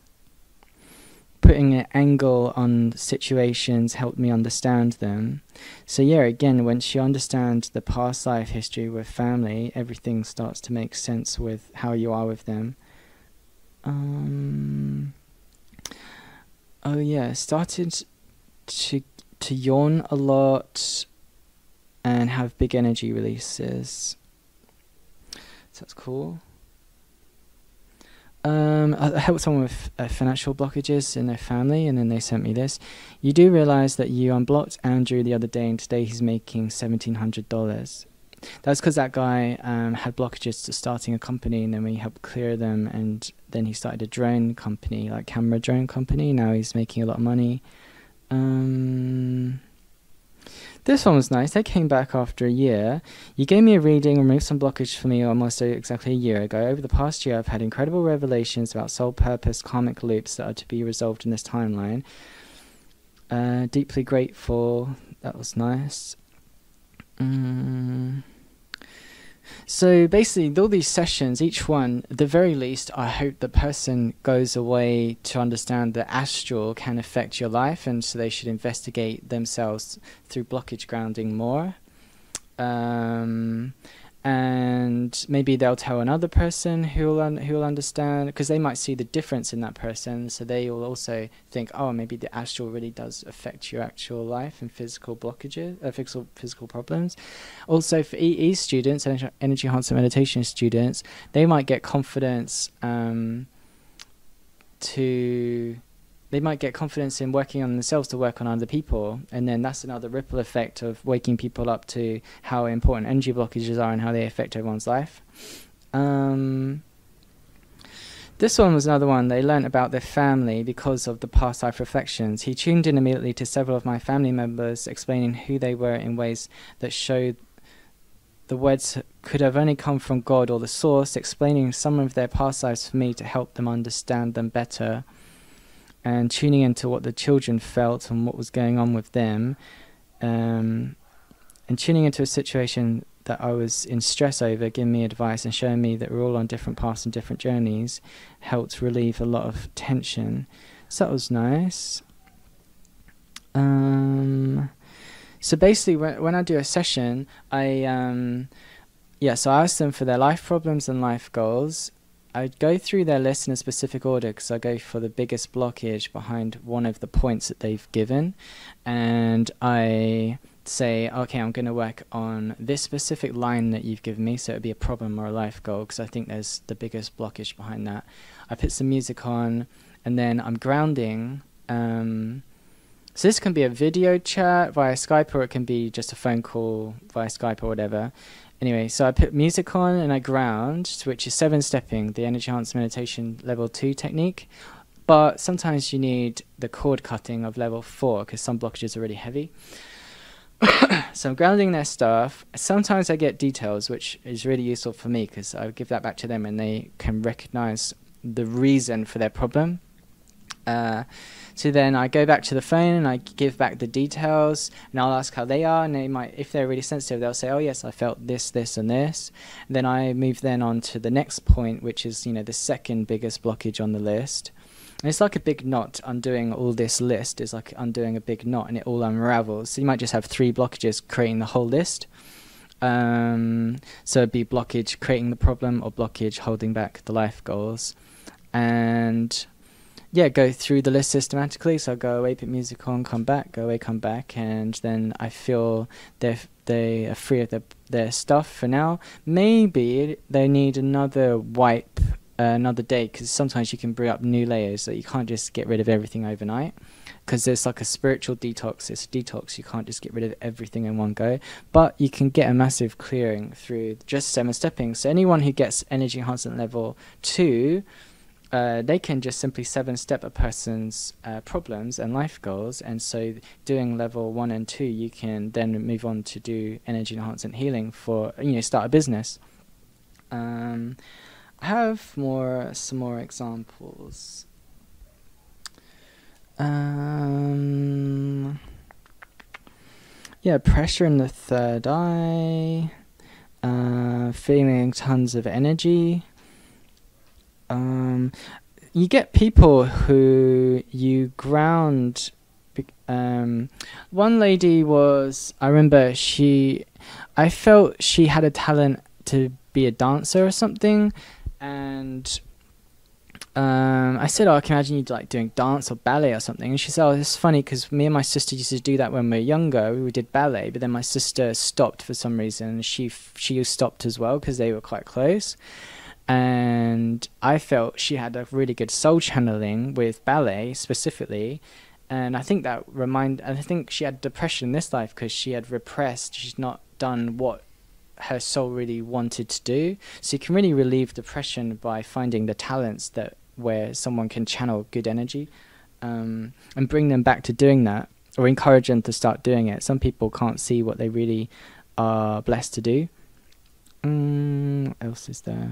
Putting an angle on situations helped me understand them. So yeah, again, once you understand the past life history with family, everything starts to make sense with how you are with them. Oh yeah, started to yawn a lot and have big energy releases. So that's cool. I helped someone with financial blockages in their family, and then they sent me this. You do realize that you unblocked Andrew the other day, and today he's making $1,700. That's because that guy had blockages to starting a company, and then we helped clear them, and then he started a drone company, like camera drone company. Now he's making a lot of money. This one was nice. They came back after a year. You gave me a reading, removed some blockage for me almost exactly a year ago. Over the past year, I've had incredible revelations about soul purpose, karmic loops that are to be resolved in this timeline. Deeply grateful. That was nice. So basically, all these sessions, each one, at the very least, I hope the person goes away to understand that astral can affect your life, and so they should investigate themselves through blockage grounding more. And maybe they'll tell another person who'll understand, because they might see the difference in that person, so they will also think, oh, maybe the astral really does affect your actual life and physical blockages, physical problems. Also, for EE students, energy enhancement meditation students, they might get confidence they might get confidence in working on themselves to work on other people, and then that's another ripple effect of waking people up to how important energy blockages are and how they affect everyone's life. This one was another one. They learnt about their family because of the past life reflections. He tuned in immediately to several of my family members, explaining who they were in ways that showed the words could have only come from God or the source, explaining some of their past lives for me to help them understand them better. And tuning into what the children felt and what was going on with them, and tuning into a situation that I was in stress over, giving me advice and showing me that we're all on different paths and different journeys, helped relieve a lot of tension. So that was nice. So basically, when I do a session, so I ask them for their life problems and life goals. I go through their list in a specific order, because I go for the biggest blockage behind one of the points that they've given, and I say, okay, I'm going to work on this specific line that you've given me, so it would be a problem or a life goal, because I think there's the biggest blockage behind that. I put some music on, and then I'm grounding. So this can be a video chat via Skype, or it can be just a phone call via Skype or whatever. Anyway, so I put music on and I ground, which is 7-stepping, the energy enhancement meditation level 2 technique. But sometimes you need the cord cutting of level 4, because some blockages are really heavy. So I'm grounding their stuff. Sometimes I get details, which is really useful for me, because I give that back to them and they can recognize the reason for their problem. So then I go back to the phone and I give back the details, and I'll ask how they are, and they might, if they're really sensitive, they'll say, oh yes, I felt this, this and this. And then I move then on to the next point, which is, the second biggest blockage on the list. And it's like a big knot. Undoing all this list is like undoing a big knot, and it all unravels. So you might just have 3 blockages creating the whole list. So it'd be blockage creating the problem, or blockage holding back the life goals. And yeah, go through the list systematically. So I go away, put music on, come back, go away, come back, and then I feel they are free of their stuff for now. Maybe they need another wipe another day, because sometimes you can bring up new layers, so you can't just get rid of everything overnight, because there's like a spiritual detox. It's a detox. You can't just get rid of everything in one go, but you can get a massive clearing through just 7-stepping. So anyone who gets energy enhancement level 2, they can just simply 7-step a person's problems and life goals. And so doing level 1 and 2, you can then move on to do energy enhancement healing for, start a business. I have some more examples. Yeah, pressure in the third eye, feeling tons of energy. You get people who you ground. One lady was, I remember I felt she had a talent to be a dancer or something, and I said, oh, I can imagine you like doing dance or ballet or something. And she said, oh, it's funny because me and my sister used to do that when we were younger. We did ballet, but then my sister stopped for some reason. She stopped as well because they were quite close. And I felt she had a really good soul channeling with ballet specifically. And I think I think she had depression in this life because she had repressed. She's not done what her soul really wanted to do. So you can really relieve depression by finding the talents where someone can channel good energy, and bring them back to doing that, or encourage them to start doing it. Some people can't see what they really are blessed to do. What else is there?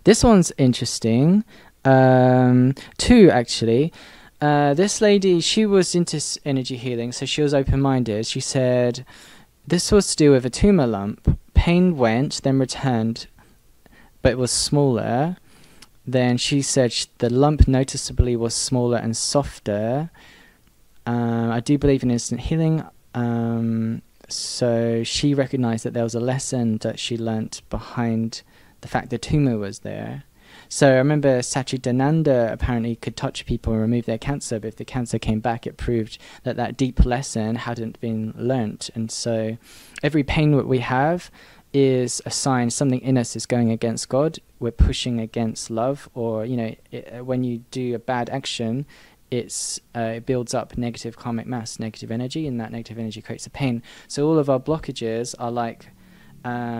This one's interesting. Two, actually. This lady, she was into energy healing, so she was open-minded. She said this was to do with a tumor lump. Pain went, then returned, but it was smaller. Then she said the lump noticeably was smaller and softer. I do believe in instant healing. So she recognized that there was a lesson that she learnt behind the fact the tumor was there. So I remember Satchidananda apparently could touch people and remove their cancer, but if the cancer came back, it proved that that deep lesson hadn't been learnt. And so every pain that we have is a sign something in us is going against God. We're pushing against love, or when you do a bad action, it builds up negative karmic mass, negative energy, and that negative energy creates a pain. So all of our blockages are like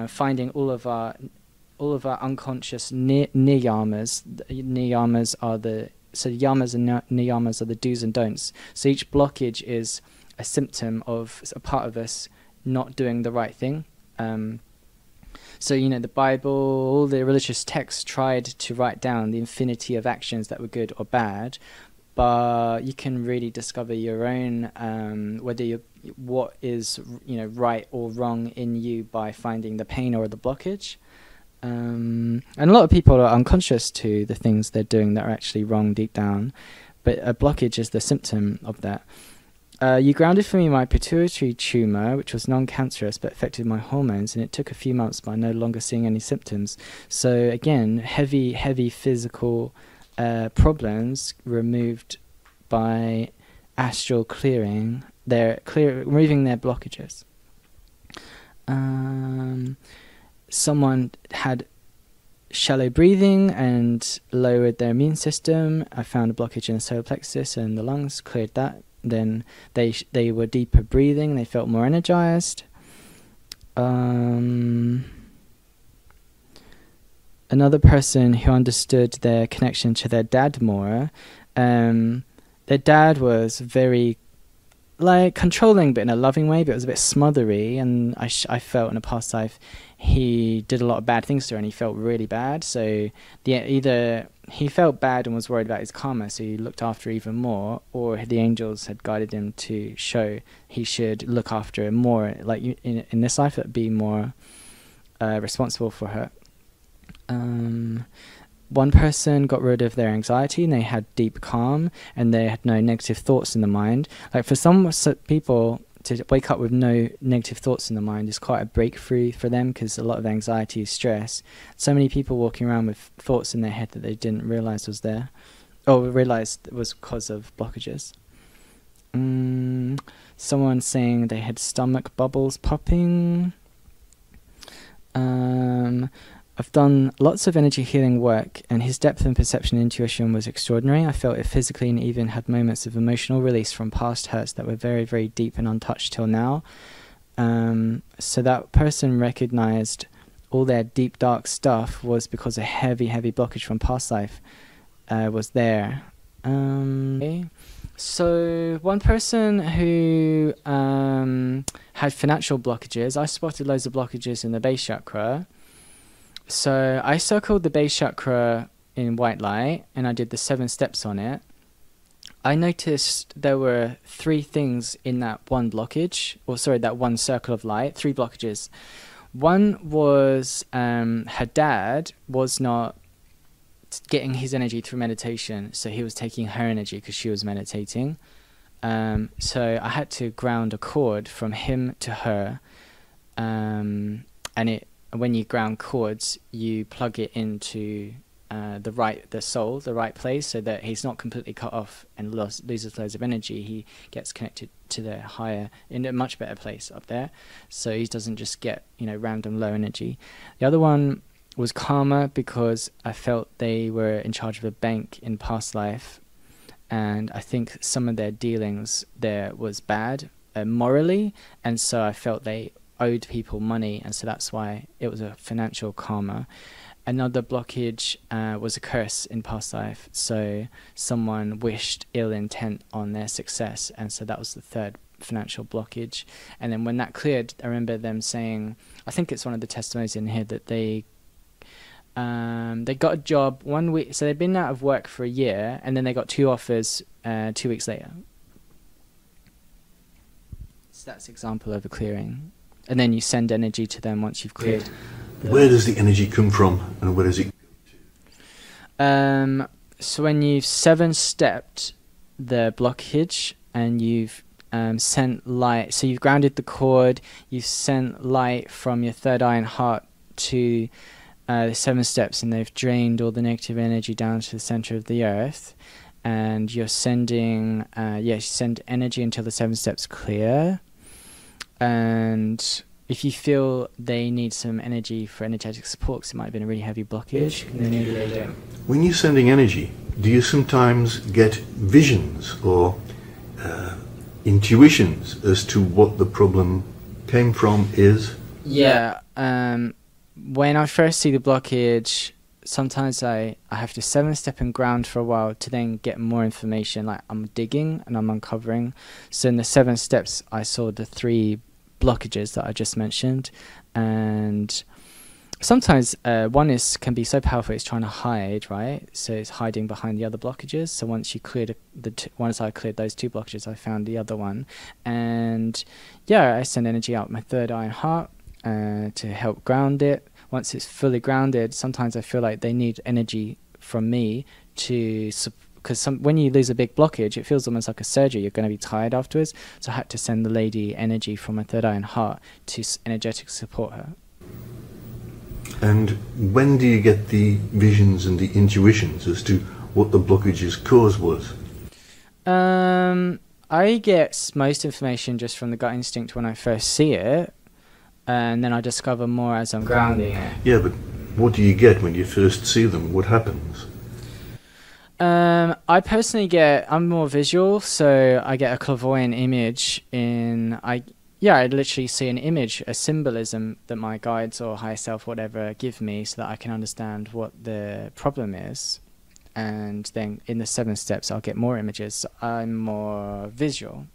finding all of our unconscious niyamas. Niyamas are yamas and niyamas are the do's and don'ts. So each blockage is a symptom of a part of us not doing the right thing. So the Bible, all the religious texts tried to write down the infinity of actions that were good or bad, but you can really discover your own what is right or wrong in you by finding the pain or the blockage. And a lot of people are unconscious to the things they're doing that are actually wrong deep down, but a blockage is the symptom of that. You grounded for me my pituitary tumor, which was non-cancerous but affected my hormones, and it took a few months, but I'm no longer seeing any symptoms. So again, heavy physical problems removed by astral clearing. Removing their blockages. Someone had shallow breathing and lowered their immune system. I found a blockage in the solar plexus and the lungs, cleared that. Then they were deeper breathing, they felt more energized. Another person who understood their connection to their dad more, their dad was very controlling, but in a loving way, but it was a bit smothery, and I felt in a past life he did a lot of bad things to her and he felt really bad. So either he felt bad and was worried about his karma, so he looked after her even more, or the angels had guided him to show he should look after her more, in this life, be more responsible for her. One person got rid of their anxiety and they had deep calm and they had no negative thoughts in the mind. For some people to wake up with no negative thoughts in the mind is quite a breakthrough for them, because a lot of anxiety is stress. So many people walking around with thoughts in their head that they didn't realize was there, or realized it was because of blockages. Someone saying they had stomach bubbles popping. I've done lots of energy healing work, and his depth and perception and intuition was extraordinary. I felt it physically and even had moments of emotional release from past hurts that were very, very deep and untouched till now. So that person recognized all their deep, dark stuff was because a heavy, heavy blockage from past life was there. So one person who had financial blockages, I spotted loads of blockages in the base chakra. So I circled the base chakra in white light and I did the 7 steps on it. I noticed there were 3 things in that one blockage, or sorry, that one circle of light, 3 blockages. One was her dad was not getting his energy through meditation, so he was taking her energy because she was meditating. So I had to ground a cord from him to her, and when you ground cords, you plug it into the right place, so that he's not completely cut off and loses loads of energy. He gets connected to the higher, in a much better place up there, so he doesn't just get random low energy. The other one was karma, because I felt they were in charge of a bank in past life, and I think some of their dealings there was bad morally, and so I felt they owed people money, and so that's why it was a financial karma. Another blockage was a curse in past life, so someone wished ill intent on their success, and so that was the third financial blockage. And then when that cleared, I remember them saying, I think it's one of the testimonies in here, that they got a job 1 week, so they'd been out of work for a year, and then they got 2 offers 2 weeks later. So that's an example of a clearing. And then you send energy to them once you've cleared. Where does the energy come from, and where does it go to? So when you've 7-stepped the blockage, and you've sent light, so you've grounded the cord, you've sent light from your third eye and heart to the 7 steps, and they've drained all the negative energy down to the center of the earth, and you're sending you send energy until the 7 steps clear. And if you feel they need some energy for energetic support, because it might have been a really heavy blockage, then maybe they don't. When you're sending energy, do you sometimes get visions or intuitions as to what the problem came from is? Yeah. When I first see the blockage, sometimes I have to 7-step and ground for a while to then get more information. Like, I'm digging and I'm uncovering. So in the 7 steps, I saw the 3 blockages that I just mentioned, and sometimes one can be so powerful it's trying to hide, right? So it's hiding behind the other blockages. So once you cleared once I cleared those 2 blockages, I found the other one, and I send energy out my third eye and heart to help ground it. Once it's fully grounded, sometimes I feel like they need energy from me to because when you lose a big blockage, it feels almost like a surgery. You're going to be tired afterwards. So I had to send the lady energy from my third eye and heart to energetically support her. And when do you get the visions and the intuitions as to what the blockage's cause was? I get most information just from the gut instinct when I first see it, and then I discover more as I'm grounding it. Yeah, but what do you get when you first see them? What happens? I personally I'm more visual, so I get a clairvoyant image I literally see an image, a symbolism that my guides or higher self, whatever, give me, so that I can understand what the problem is. And then in the 7 steps, I'll get more images. So I'm more visual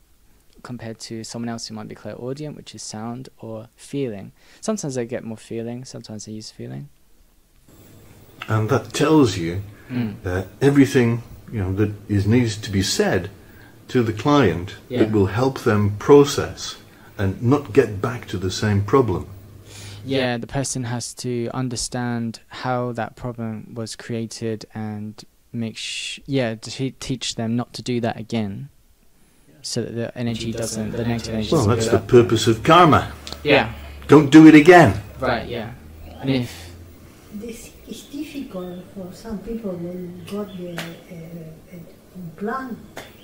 compared to someone else who might be clairaudient, which is sound or feeling. Sometimes I get more feeling, sometimes I use feeling. And that tells you everything that needs to be said to the client that will help them process and not get back to the same problem. Yeah, the person has to understand how that problem was created and to teach them not to do that again, so that the energy doesn't, the negative energy. Well, that's the purpose of karma. Yeah. Don't do it again. Right. Yeah. And if this is difficult for some people, when got the implant,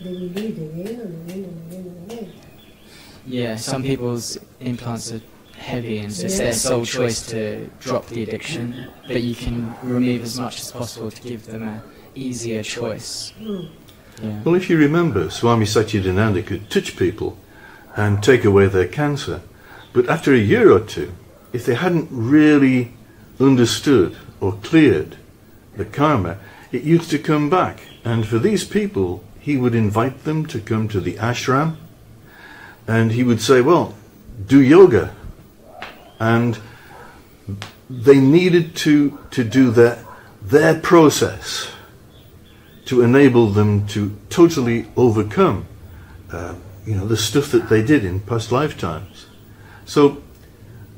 they will do it again and again and again and again. Yeah, some people's implants are heavy, and so it's their sole choice to drop the addiction, but you can remove as much as possible to give them an easier choice. Yeah. Well, if you remember, Swami Satchidananda could touch people and take away their cancer, but after a year or 2, if they hadn't really understood or cleared the karma, it used to come back. And for these people, he would invite them to come to the ashram, and he would say, well, do yoga. And they needed to do their process to enable them to totally overcome the stuff that they did in past lifetimes. So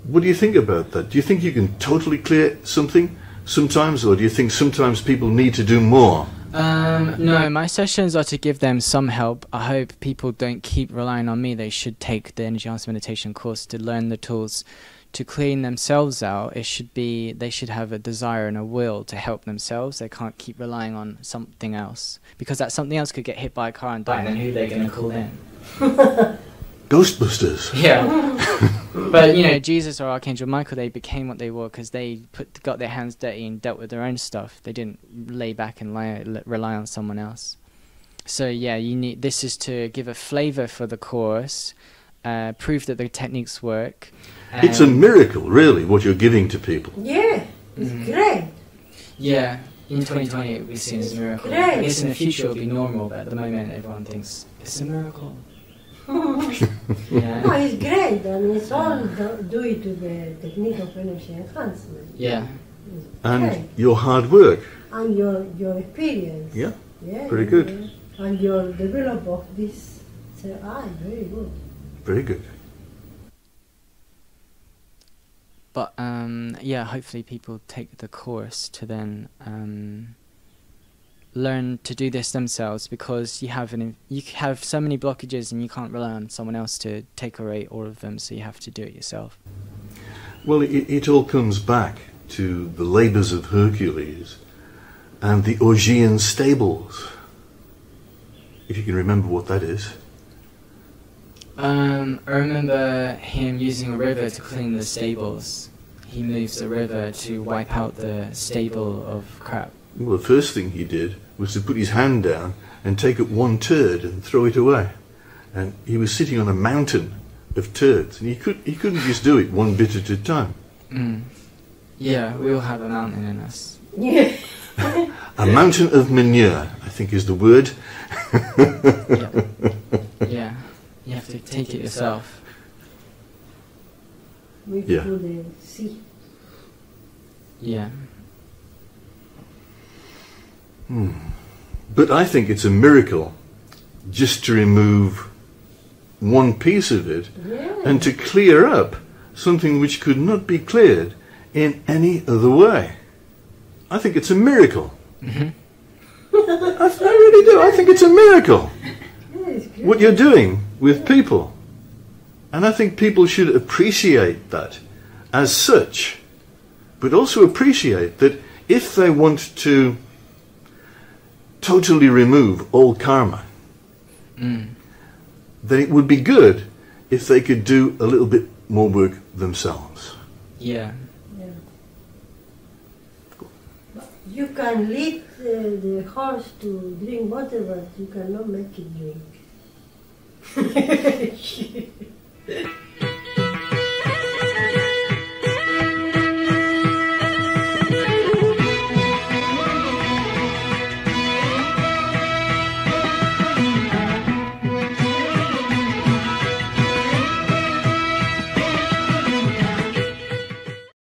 what do you think about that? Do you think you can totally clear something sometimes, or do you think sometimes people need to do more? No, my sessions are to give them some help. I hope people don't keep relying on me. They should take the Enhancement meditation course to learn the tools to clean themselves out. They should have a desire and a will to help themselves. They can't keep relying on something else, because that something else could get hit by a car and die, and then who are they going to call then? Ghostbusters. Yeah. But Jesus or Archangel Michael, they became what they were because they got their hands dirty and dealt with their own stuff. They didn't lay back and rely on someone else. So yeah, this is to give a flavor for the course, prove that the techniques work. It's a miracle, really, what you're giving to people. Yeah, it's great. Yeah, in 2020 it will be seen as a miracle. Great. I guess in the future it'll be normal, but at the moment everyone thinks it's a miracle. Yeah. No, it's great, and it's all due to the technique of energy enhancement. Yeah. And Great. your hard work. And your experience. Yeah, Yeah, very good. Yeah. And your develop of this third eye, very good. Very good. But yeah, hopefully people take the course to then learn to do this themselves, because you have so many blockages and you can't rely on someone else to take away all of them, so you have to do it yourself. Well, it all comes back to the labours of Hercules and the Augean stables, if you can remember what that is. I remember him using a river to clean the stables. He moves the river to wipe out the stable of crap. Well, the first thing he did was to put his hand down and take up one turd and throw it away. And he was sitting on a mountain of turds, and he couldn't just do it one bit at a time. Yeah, we all have a mountain in us. Yeah. A mountain of manure, I think is the word. Yeah, you have to take it yourself. We Yeah. do the sea. Yeah. But I think it's a miracle just to remove one piece of it and to clear up something which could not be cleared in any other way. I think it's a miracle. I really do. I think it's a miracle what you're doing with people. And I think people should appreciate that as such, but also appreciate that if they want to totally remove all karma, then it would be good if they could do a little bit more work themselves. Yeah. Yeah. You can lead the horse to drink water, but you cannot make it drink.